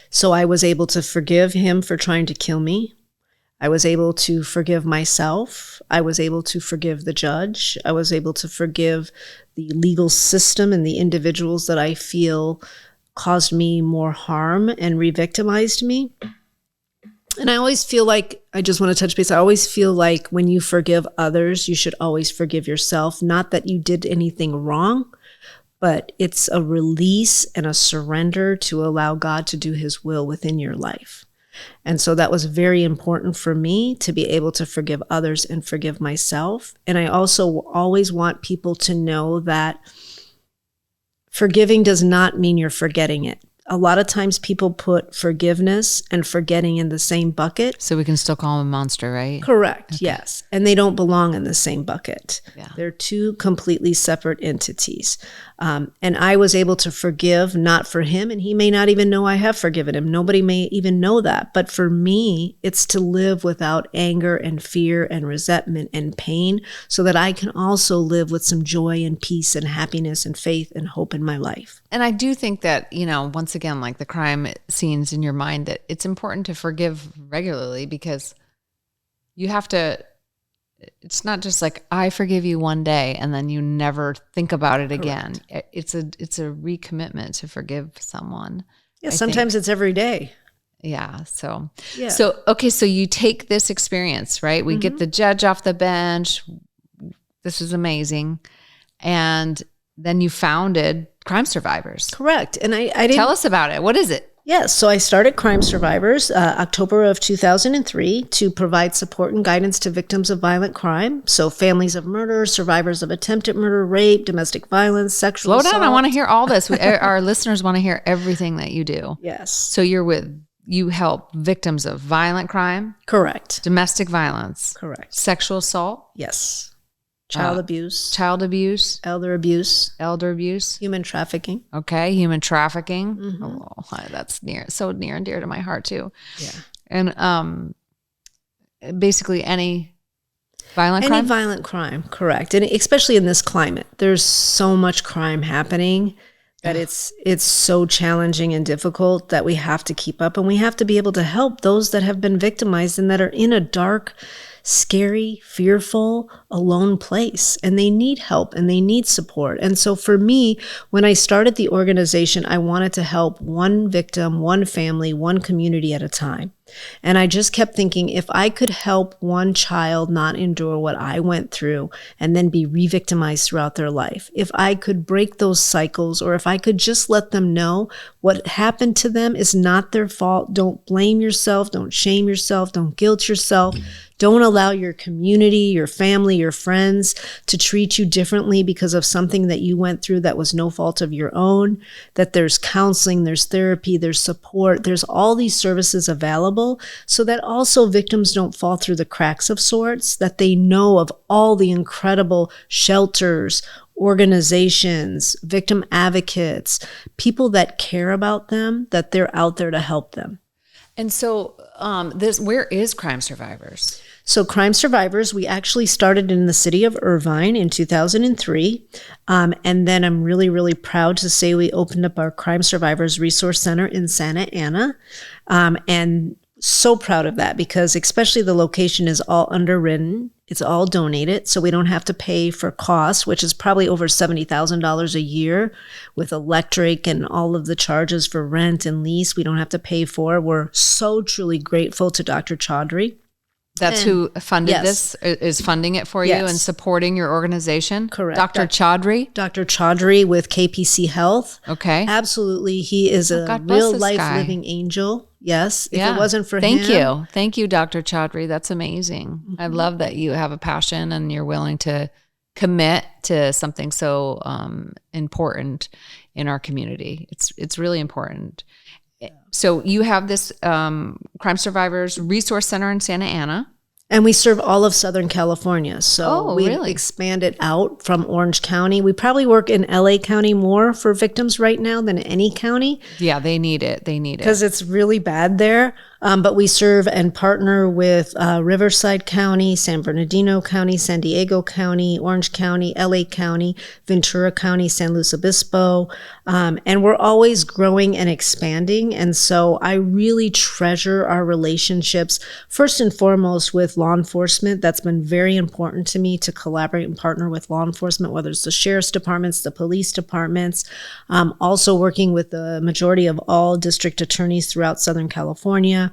So I was able to forgive him for trying to kill me. I was able to forgive myself. I was able to forgive the judge. I was able to forgive the legal system and the individuals that I feel caused me more harm and re-victimized me. And I always feel like, I just want to touch base, I always feel like when you forgive others, you should always forgive yourself. Not that you did anything wrong, but it's a release and a surrender to allow God to do his will within your life. And so that was very important for me to be able to forgive others and forgive myself. And I also always want people to know that forgiving does not mean you're forgetting it. A lot of times people put forgiveness and forgetting in the same bucket. So we can still call them a monster, right? Correct, okay. Yes. And they don't belong in the same bucket. Yeah. They're two completely separate entities. And I was able to forgive, not for him, and he may not even know I have forgiven him. Nobody may even know that. But for me, it's to live without anger and fear and resentment and pain so that I can also live with some joy and peace and happiness and faith and hope in my life. And I do think that, once again, like the crime scenes in your mind, that it's important to forgive regularly because you have to, it's not just like, I forgive you one day and then you never think about it again. Correct. It's a recommitment to forgive someone. Yeah, sometimes it's every day. Yeah. So you take this experience, right? We get the judge off the bench. This is amazing. And then you founded Crime Survivors. Correct. And I didn't tell us about it. What is it? Yes. So I started Crime Survivors October of 2003 to provide support and guidance to victims of violent crime. So families of murder, survivors of attempted murder, rape, domestic violence, sexual assault. Slow down. I want to hear all this. Our listeners want to hear everything that you do. Yes. So you help victims of violent crime. Correct. Domestic violence. Correct. Sexual assault. Yes. Child abuse. Elder abuse. Human trafficking. Okay. Human trafficking. Mm-hmm. Oh, that's so near and dear to my heart too. Yeah. And basically any violent crime? Any violent crime, correct. And especially in this climate, there's so much crime happening that it's so challenging and difficult that we have to keep up, and we have to be able to help those that have been victimized and that are in a dark, scary, fearful, alone place, and they need help and they need support. And so for me, when I started the organization, I wanted to help one victim, one family, one community at a time. And I just kept thinking, if I could help one child not endure what I went through and then be re-victimized throughout their life, if I could break those cycles, or if I could just let them know what happened to them is not their fault. Don't blame yourself. Don't shame yourself. Don't guilt yourself. Don't allow your community, your family, your friends to treat you differently because of something that you went through that was no fault of your own, that there's counseling, there's therapy, there's support, there's all these services available so that also victims don't fall through the cracks of sorts, that they know of all the incredible shelters, organizations, victim advocates, people that care about them, that they're out there to help them. And so where is Crime Survivors? So Crime Survivors, we actually started in the city of Irvine in 2003. And then I'm really, really proud to say we opened up our Crime Survivors Resource Center in Santa Ana. And so proud of that because especially the location is all underwritten. It's all donated, so we don't have to pay for costs, which is probably over $70,000 a year with electric and all of the charges for rent and lease we don't have to pay for. We're so truly grateful to Dr. Chaudhry. That's who funded this, is funding it for you and supporting your organization? Correct. Dr. Chaudhry? Dr. Chaudhry with KPC Health. Okay. Absolutely. He is a real life living angel. Yes. If it wasn't for him. Thank you. Thank you, Dr. Chaudhry. That's amazing. Mm-hmm. I love that you have a passion and you're willing to commit to something so important in our community. It's really important. So you have this Crime Survivors Resource Center in Santa Ana. And we serve all of Southern California. So we've really expanded out from Orange County. We probably work in LA County more for victims right now than any county. Yeah, they need it. Because it's really bad there. But we serve and partner with Riverside County, San Bernardino County, San Diego County, Orange County, LA County, Ventura County, San Luis Obispo. And we're always growing and expanding. And so I really treasure our relationships, first and foremost with law enforcement. That's been very important to me to collaborate and partner with law enforcement, whether it's the sheriff's departments, the police departments, also working with the majority of all district attorneys throughout Southern California.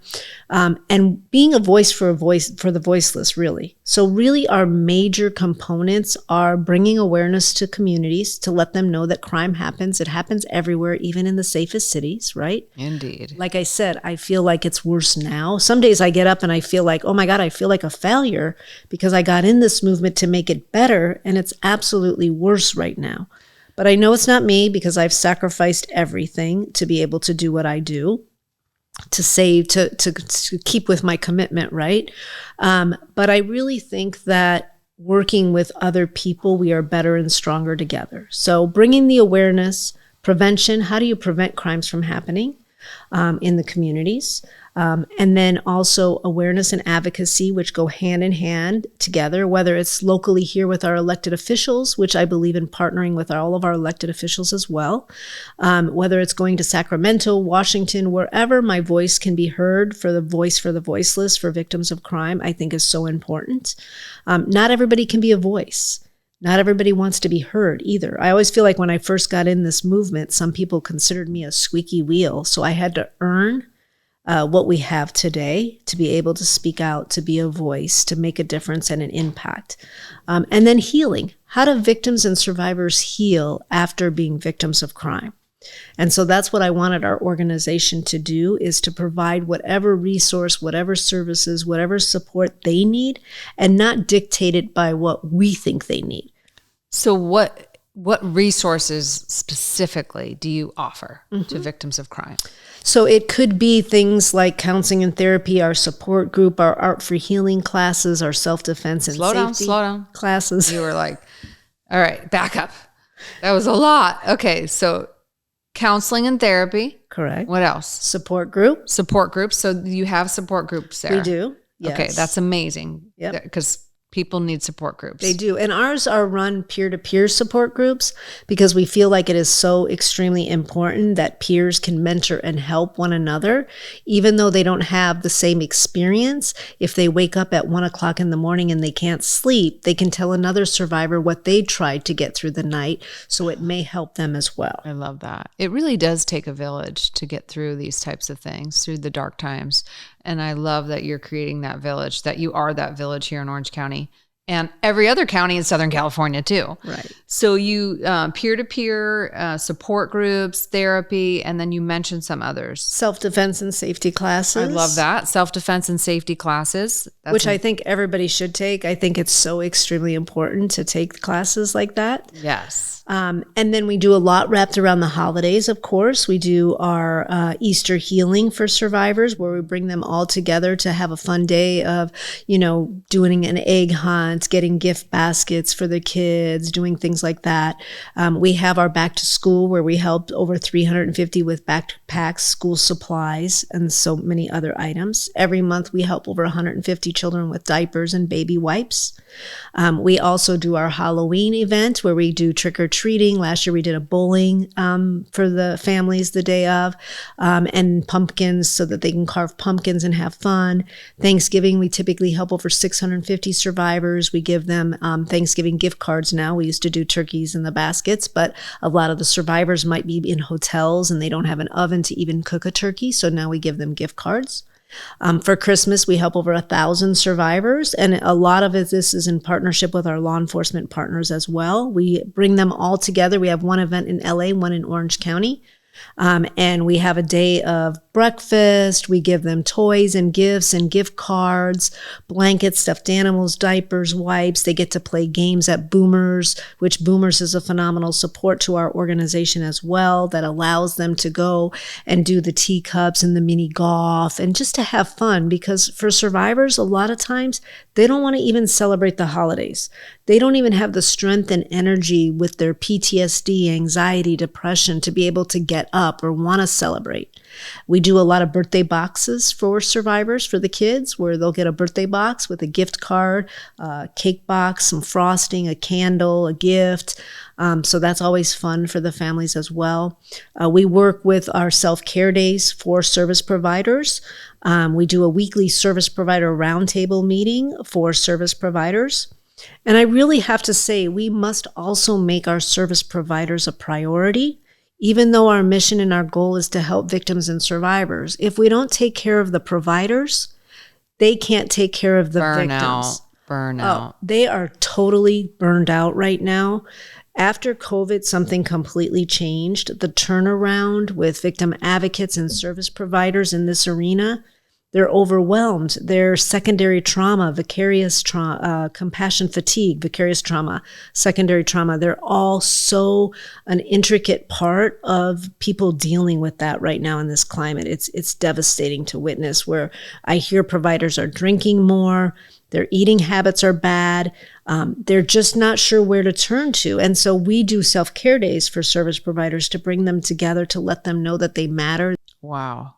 and being a voice for the voiceless, really. So really our major components are bringing awareness to communities to let them know that crime happens. It happens everywhere, even in the safest cities, right? Indeed. Like I said, I feel like it's worse now. Some days I get up and I feel like, oh my God, I feel like a failure because I got in this movement to make it better, and it's absolutely worse right now. But I know it's not me because I've sacrificed everything to be able to do what I do, to save, to keep with my commitment, right? But I really think that working with other people, we are better and stronger together. So bringing the awareness, prevention, how do you prevent crimes from happening in the communities? And then also awareness and advocacy, which go hand in hand together, whether it's locally here with our elected officials, which I believe in partnering with all of our elected officials as well, whether it's going to Sacramento, Washington, wherever my voice can be heard for the voiceless, for victims of crime, I think is so important. Not everybody can be a voice. Not everybody wants to be heard either. I always feel like when I first got in this movement, some people considered me a squeaky wheel. So I had to earn what we have today to be able to speak out, to be a voice, to make a difference and an impact. And then healing. How do victims and survivors heal after being victims of crime? And so that's what I wanted our organization to do, is to provide whatever resource, whatever services, whatever support they need, and not dictate it by what we think they need. So what resources specifically do you offer to victims of crime? So it could be things like counseling and therapy, our support group, our art for healing classes, our self-defense and safety slow down classes. You were like, all right, back up. That was a lot. Okay, so counseling and therapy. Correct. What else? Support group. Support groups. So you have support groups there. We do. Yes. Okay, that's amazing. Yep. Because people need support groups. They do. And ours are run peer-to-peer support groups because we feel like it is so extremely important that peers can mentor and help one another, even though they don't have the same experience. If they wake up at 1:00 in the morning and they can't sleep, they can tell another survivor what they tried to get through the night, so it may help them as well. I love that. It really does take a village to get through these types of things, through the dark times. And I love that you're creating that village, that you are that village here in Orange County and every other county in Southern California too. Right. So you peer-to-peer support groups, therapy, and then you mentioned some others. Self-defense and safety classes. I love that. Self-defense and safety classes. Which I think everybody should take. I think it's so extremely important to take classes like that. Yes. And then we do a lot wrapped around the holidays, of course. We do our Easter healing for survivors, where we bring them all together to have a fun day of, doing an egg hunt, getting gift baskets for the kids, doing things like that. We have our back to school, where we helped over 350 with backpacks, school supplies, and so many other items. Every month we help over 150 children with diapers and baby wipes. We also do our Halloween event, where we do trick-or-treating. Last year we did a bowling for the families the day of, and pumpkins so that they can carve pumpkins and have fun. Thanksgiving, we typically help over 650 survivors. We give them Thanksgiving gift cards now. We used to do turkeys in the baskets, but a lot of the survivors might be in hotels and they don't have an oven to even cook a turkey, so now we give them gift cards. For Christmas, we help over 1,000 survivors, and a lot of this is in partnership with our law enforcement partners as well. We bring them all together. We have one event in LA, one in Orange County. And we have a day of breakfast. We give them toys and gifts and gift cards, blankets, stuffed animals, diapers, wipes. They get to play games at Boomers, which Boomers is a phenomenal support to our organization as well, that allows them to go and do the teacups and the mini golf and just to have fun, because for survivors, a lot of times they don't want to even celebrate the holidays. They don't even have the strength and energy with their PTSD, anxiety, depression to be able to get up or want to celebrate. We do a lot of birthday boxes for survivors, for the kids, where they'll get a birthday box with a gift card, a cake box, some frosting, a candle, a gift. So that's always fun for the families as well. We work with our self-care days for service providers. We do a weekly service provider roundtable meeting for service providers. And I really have to say, we must also make our service providers a priority, even though our mission and our goal is to help victims and survivors, if we don't take care of the providers, they can't take care of the victims. Burnout. They are totally burned out right now. After COVID, something completely changed. The turnaround with victim advocates and service providers in this arena, they're overwhelmed. Their secondary trauma, vicarious trauma, compassion fatigue, vicarious trauma, secondary trauma, they're all so an intricate part of people dealing with that right now in this climate. It's devastating to witness, where I hear providers are drinking more, their eating habits are bad, they're just not sure where to turn to. And so we do self-care days for service providers to bring them together, to let them know that they matter. Wow.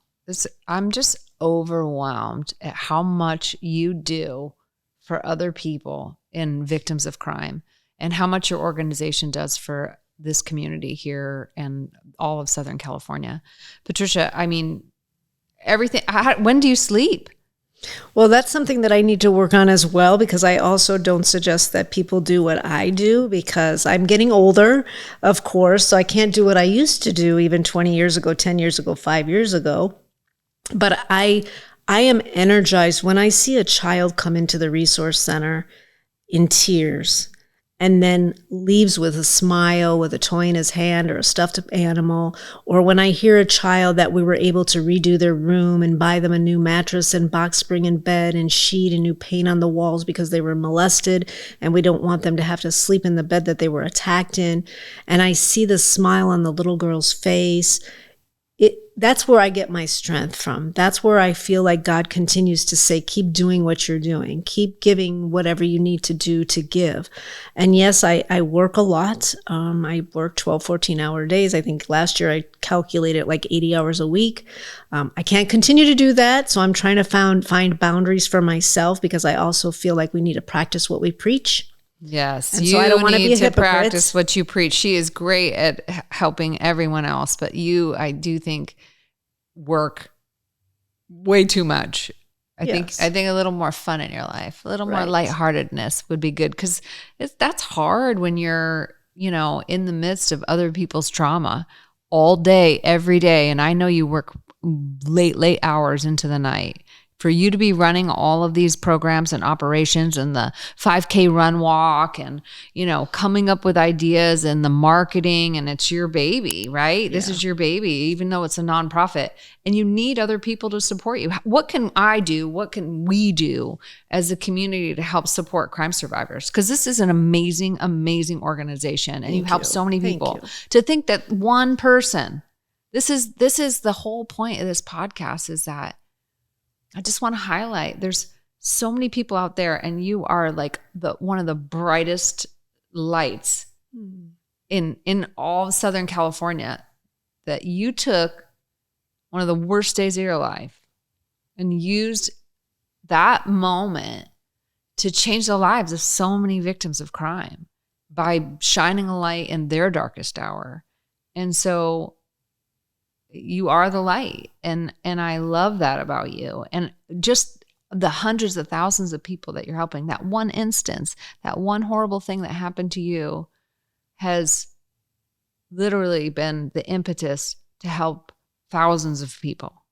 I'm just overwhelmed at how much you do for other people and victims of crime, and how much your organization does for this community here and all of Southern California. Patricia, I mean, everything. When do you sleep? Well, that's something that I need to work on as well, because I also don't suggest that people do what I do, because I'm getting older, of course, so I can't do what I used to do even 20 years ago, 10 years ago, 5 years ago. But I am energized when I see a child come into the resource center in tears and then leaves with a smile, with a toy in his hand or a stuffed animal, or when I hear a child that we were able to redo their room and buy them a new mattress and box spring in bed and sheet and new paint on the walls because they were molested and we don't want them to have to sleep in the bed that they were attacked in. And I see the smile on the little girl's face. That's where I get my strength from. That's where I feel like God continues to say, keep doing what you're doing. Keep giving whatever you need to do to give. And yes, I work a lot. I work 12, 14-hour days. I think last year I calculated like 80 hours a week. I can't continue to do that. So I'm trying to find boundaries for myself, because I also feel like we need to practice what we preach. Yes, and so I don't want to be a hypocrite. Practice what you preach. She is great at helping everyone else, but you, I do think, work way too much. I think a little more fun in your life, a little more lightheartedness would be good, because that's hard when you're, in the midst of other people's trauma all day, every day. And I know you work late hours into the night. For you to be running all of these programs and operations and the 5K run walk and, coming up with ideas and the marketing, and it's your baby, right? Yeah. This is your baby, even though it's a nonprofit, and you need other people to support you. What can I do? What can we do as a community to help support crime survivors? Because this is an amazing, amazing organization, and you help so many people. To think that one person, this is the whole point of this podcast, is that I just want to highlight, there's so many people out there, and you are like one of the brightest lights in all of Southern California, that you took one of the worst days of your life and used that moment to change the lives of so many victims of crime by shining a light in their darkest hour. And so you are the light. And I love that about you. And just the hundreds of thousands of people that you're helping, that one instance, that one horrible thing that happened to you has literally been the impetus to help thousands of people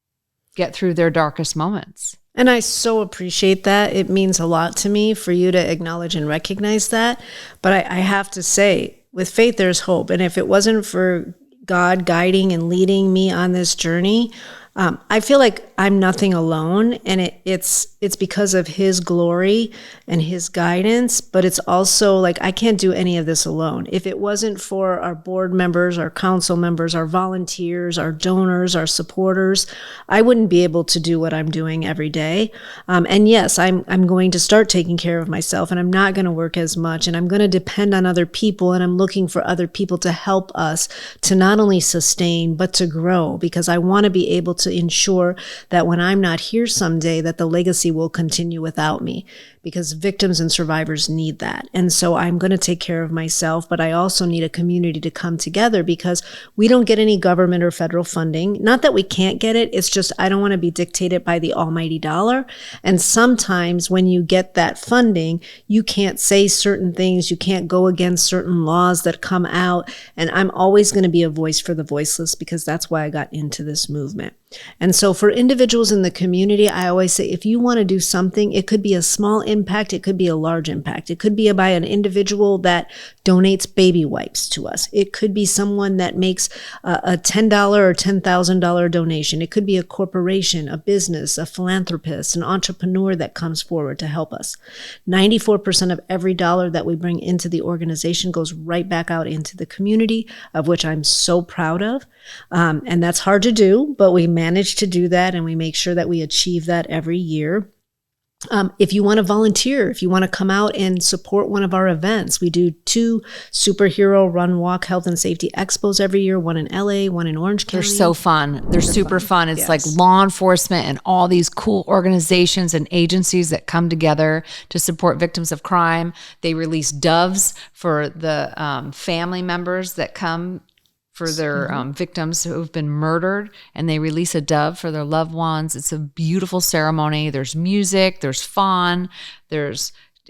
get through their darkest moments. And I so appreciate that. It means a lot to me for you to acknowledge and recognize that. But I have to say, with faith, there's hope. And if it wasn't for God guiding and leading me on this journey, I feel like I'm nothing alone, and it's because of His glory and His guidance, but it's also like I can't do any of this alone. If it wasn't for our board members, our council members, our volunteers, our donors, our supporters, I wouldn't be able to do what I'm doing every day. And yes, I'm going to start taking care of myself, and I'm not going to work as much, and I'm going to depend on other people, and I'm looking for other people to help us to not only sustain, but to grow, because I want to be able to ensure that when I'm not here someday, that the legacy will continue without me. because victims and survivors need that. And so I'm going to take care of myself, but I also need a community to come together because we don't get any government or federal funding. Not that we can't get it. It's just I don't want to be dictated by the almighty dollar. And sometimes when you get that funding, you can't say certain things. You can't go against certain laws that come out. And I'm always going to be a voice for the voiceless because that's why I got into this movement. And so for individuals in the community, I always say, if you want to do something, it could be a small impact. It could be a large impact. It could be by an individual that donates baby wipes to us. It could be someone that makes a $10 or $10,000 donation. It could be a corporation, a business, a philanthropist, an entrepreneur that comes forward to help us. 94% of every dollar that we bring into the organization goes right back out into the community, of which I'm so proud of. And that's hard to do, but we manage to do that, and we make sure that we achieve that every year. If you want to volunteer, if you want to come out and support one of our events, we do 2 superhero run, walk, health and safety expos every year, one in LA, one in Orange County. They're so fun. They're super fun. It's like law enforcement and all these cool organizations and agencies that come together to support victims of crime. They release doves for the family members that come for their victims who have been murdered, and they release a dove for their loved ones. It's a beautiful ceremony. There's music, there's fun,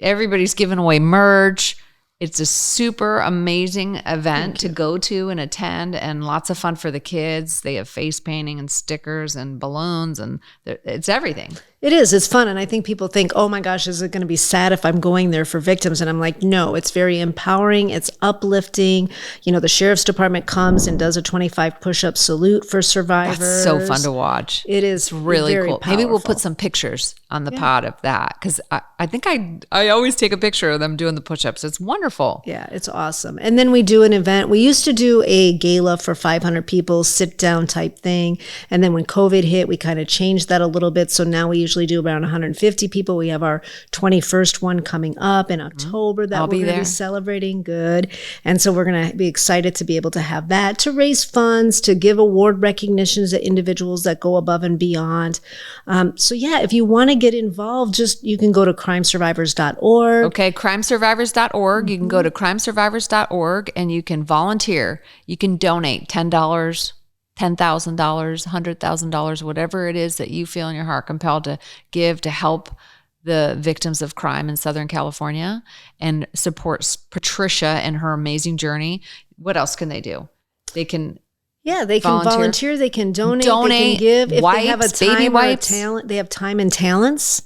everybody's giving away merch. It's a super amazing event to go to and attend, and lots of fun for the kids. They have face painting and stickers and balloons, and it's everything. It is. It's fun. And I think people think, oh my gosh, is it going to be sad if I'm going there for victims? And I'm like, no, it's very empowering. It's uplifting. You know, the sheriff's department comes and does a 25 push-up salute for survivors. That's so fun to watch. It is really very cool. powerful. Maybe we'll put some pictures on the pod of that, because I think I always take a picture of them doing the push-ups. It's wonderful. Yeah, it's awesome. And then we do an event. We used to do a gala for 500 people, sit down type thing. And then when COVID hit, we kind of changed that a little bit. So now we usually do around 150 people. We have our 21st one coming up in October that we're going to be celebrating. Good. And so we're going to be excited to be able to have that, to raise funds, to give award recognitions to individuals that go above and beyond. So yeah, if you want to get involved, you can go to crimesurvivors.org. Okay, crimesurvivors.org. You can go to crimesurvivors.org and you can volunteer. You can donate $10, $10,000, $100,000, whatever it is that you feel in your heart compelled to give to help the victims of crime in Southern California and support Patricia and her amazing journey. What else can they do? They can volunteer, they can donate, they can give. If they have a time or a talent, they have time and talents.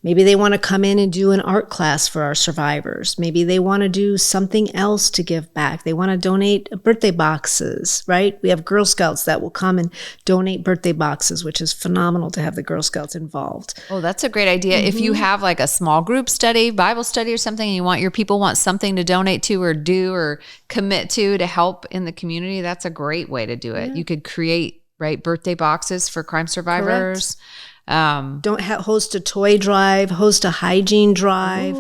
Maybe they want to come in and do an art class for our survivors. Maybe they want to do something else to give back. They want to donate birthday boxes, right? We have Girl Scouts that will come and donate birthday boxes, which is phenomenal to have the Girl Scouts involved. Oh, that's a great idea. If you have like a small group study, Bible study or something, and your people want something to donate to or do or commit to help in the community, that's a great way to do it. Yeah. You could create, birthday boxes for crime survivors. Correct. Host a toy drive, host a hygiene drive,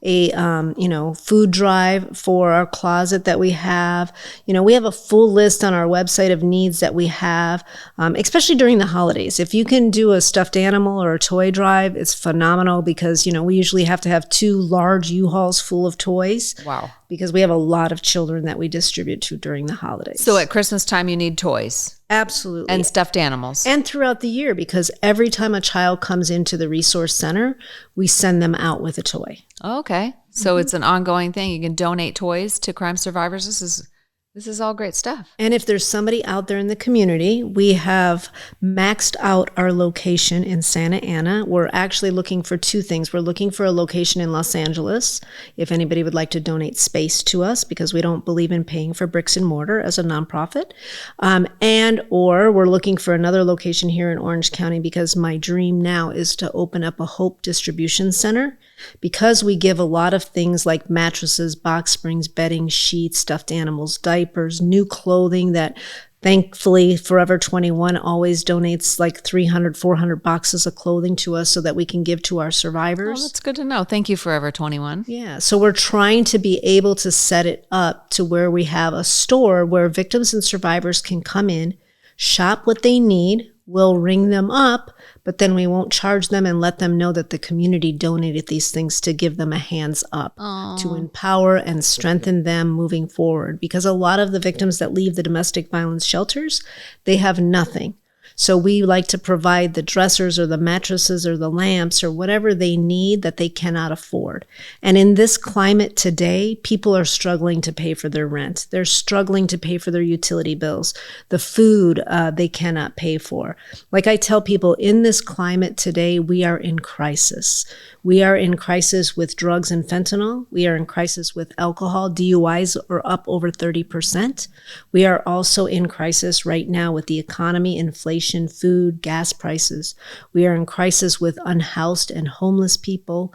a food drive for our closet that we have. We have a full list on our website of needs that we have, especially during the holidays. If you can do a stuffed animal or a toy drive, it's phenomenal because, we usually have to have 2 large U-Hauls full of toys. Wow. Because we have a lot of children that we distribute to during the holidays. So at Christmas time, you need toys. Absolutely. And stuffed animals. And throughout the year, because every time a child comes into the resource center, we send them out with a toy. Okay. So it's an ongoing thing. You can donate toys to crime survivors. This is all great stuff. And if there's somebody out there in the community, we have maxed out our location in Santa Ana. We're actually looking for 2 things. We're looking for a location in Los Angeles, if anybody would like to donate space to us, because we don't believe in paying for bricks and mortar as a nonprofit. Or we're looking for another location here in Orange County, because my dream now is to open up a Hope distribution center. Because we give a lot of things like mattresses, box springs, bedding, sheets, stuffed animals, diapers, new clothing that thankfully Forever 21 always donates like 300, 400 boxes of clothing to us so that we can give to our survivors. Oh, that's good to know. Thank you, Forever 21. Yeah. So we're trying to be able to set it up to where we have a store where victims and survivors can come in, shop what they need. we'll ring them up, but then we won't charge them and let them know that the community donated these things to give them a hands up, to empower and strengthen them moving forward. Because a lot of the victims that leave the domestic violence shelters, they have nothing. So we like to provide the dressers or the mattresses or the lamps or whatever they need that they cannot afford. And in this climate today, people are struggling to pay for their rent. They're struggling to pay for their utility bills. The food they cannot pay for. Like I tell people, in this climate today, we are in crisis. We are in crisis with drugs and fentanyl. We are in crisis with alcohol. DUIs are up over 30%. We are also in crisis right now with the economy, inflation, food, gas prices. We are in crisis with unhoused and homeless people.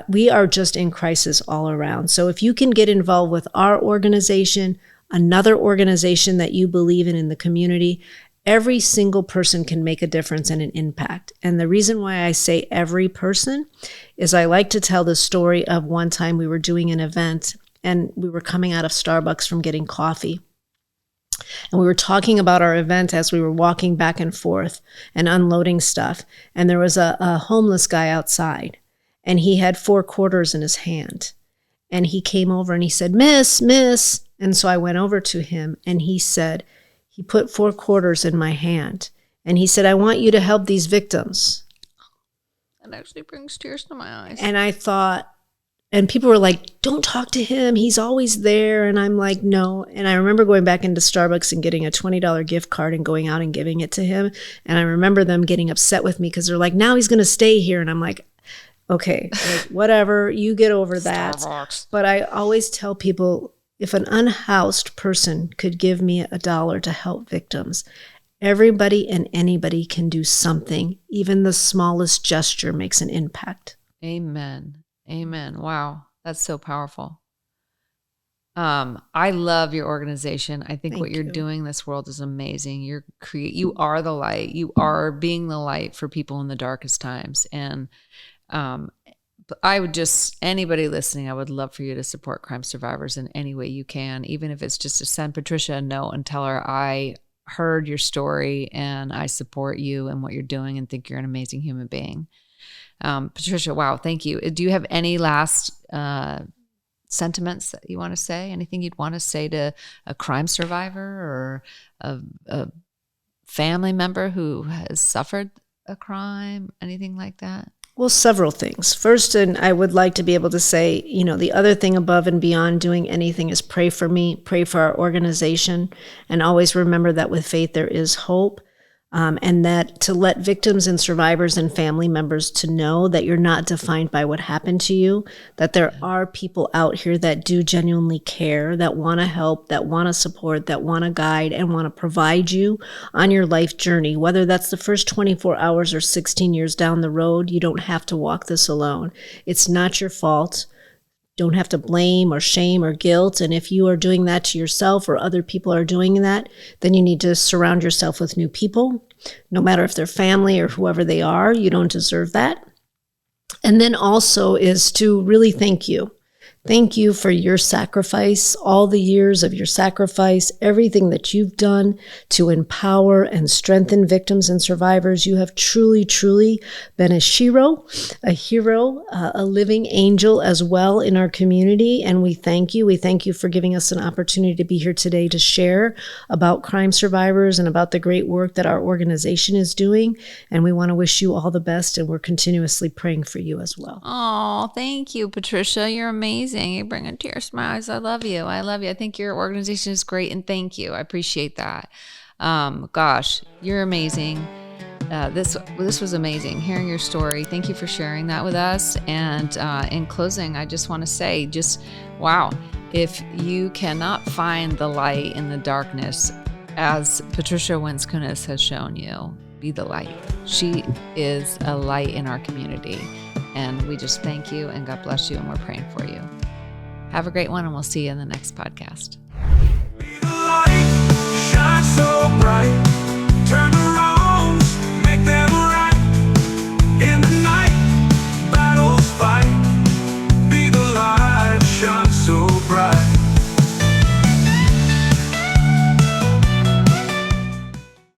We are just in crisis all around. So if you can get involved with our organization, another organization that you believe in the community, every single person can make a difference and an impact. And the reason why I say every person is I like to tell the story of one time we were doing an event and we were coming out of Starbucks from getting coffee. And we were talking about our event as we were walking back and forth and unloading stuff. And there was a homeless guy outside and he had 4 quarters in his hand. And he came over and he said, Miss. And so I went over to him and he said, he put 4 quarters in my hand and he said, I want you to help these victims. That actually brings tears to my eyes. And I thought, and people were like, don't talk to him. He's always there. And I'm like, no. And I remember going back into Starbucks and getting a $20 gift card and going out and giving it to him. And I remember them getting upset with me because they're like, now he's going to stay here. And I'm like, okay, like, whatever, you get over that. Starbucks. But I always tell people, if an unhoused person could give me $1 to help victims, everybody and anybody can do something. Even the smallest gesture makes an impact. Amen. Amen. Wow. That's so powerful. I love your organization. I think what you're doing in this world is amazing. You are the light. You are being the light for people in the darkest times. And I would just, anybody listening, I would love for you to support crime survivors in any way you can, even if it's just to send Patricia a note and tell her I heard your story and I support you and what you're doing and think you're an amazing human being. Patricia, wow, thank you. Do you have any last sentiments that you want to say? Anything you'd want to say to a crime survivor or a family member who has suffered a crime? Anything like that? Well, several things. First, and I would like to be able to say, the other thing above and beyond doing anything is pray for me, pray for our organization, and always remember that with faith there is hope. And that to let victims and survivors and family members to know that you're not defined by what happened to you, that there are people out here that do genuinely care, that want to help, that want to support, that want to guide and want to provide you on your life journey. Whether that's the first 24 hours or 16 years down the road, you don't have to walk this alone. It's not your fault. Don't have to blame or shame or guilt. And if you are doing that to yourself or other people are doing that, then you need to surround yourself with new people, no matter if they're family or whoever they are. You don't deserve that. And then also is to really thank you. Thank you for your sacrifice, all the years of your sacrifice, everything that you've done to empower and strengthen victims and survivors. You have truly, truly been a hero, a living angel as well in our community. And we thank you. We thank you for giving us an opportunity to be here today to share about crime survivors and about the great work that our organization is doing. And we want to wish you all the best. And we're continuously praying for you as well. Oh, thank you, Patricia. You're amazing. You bring a tear to my eyes. I love you. I think your organization is great, and thank you. I appreciate that. Gosh, you're amazing. This was amazing, hearing your story. Thank you for sharing that with us. And in closing, I just want to say, wow, if you cannot find the light in the darkness, as Patricia Wenskunas has shown you, be the light. She is a light in our community. And we just thank you and God bless you, and we're praying for you. Have a great one, and we'll see you in the next podcast. Be the light, shine so bright, turn the wrongs, make them right. In the night, battles fight. Be the light, shine so bright.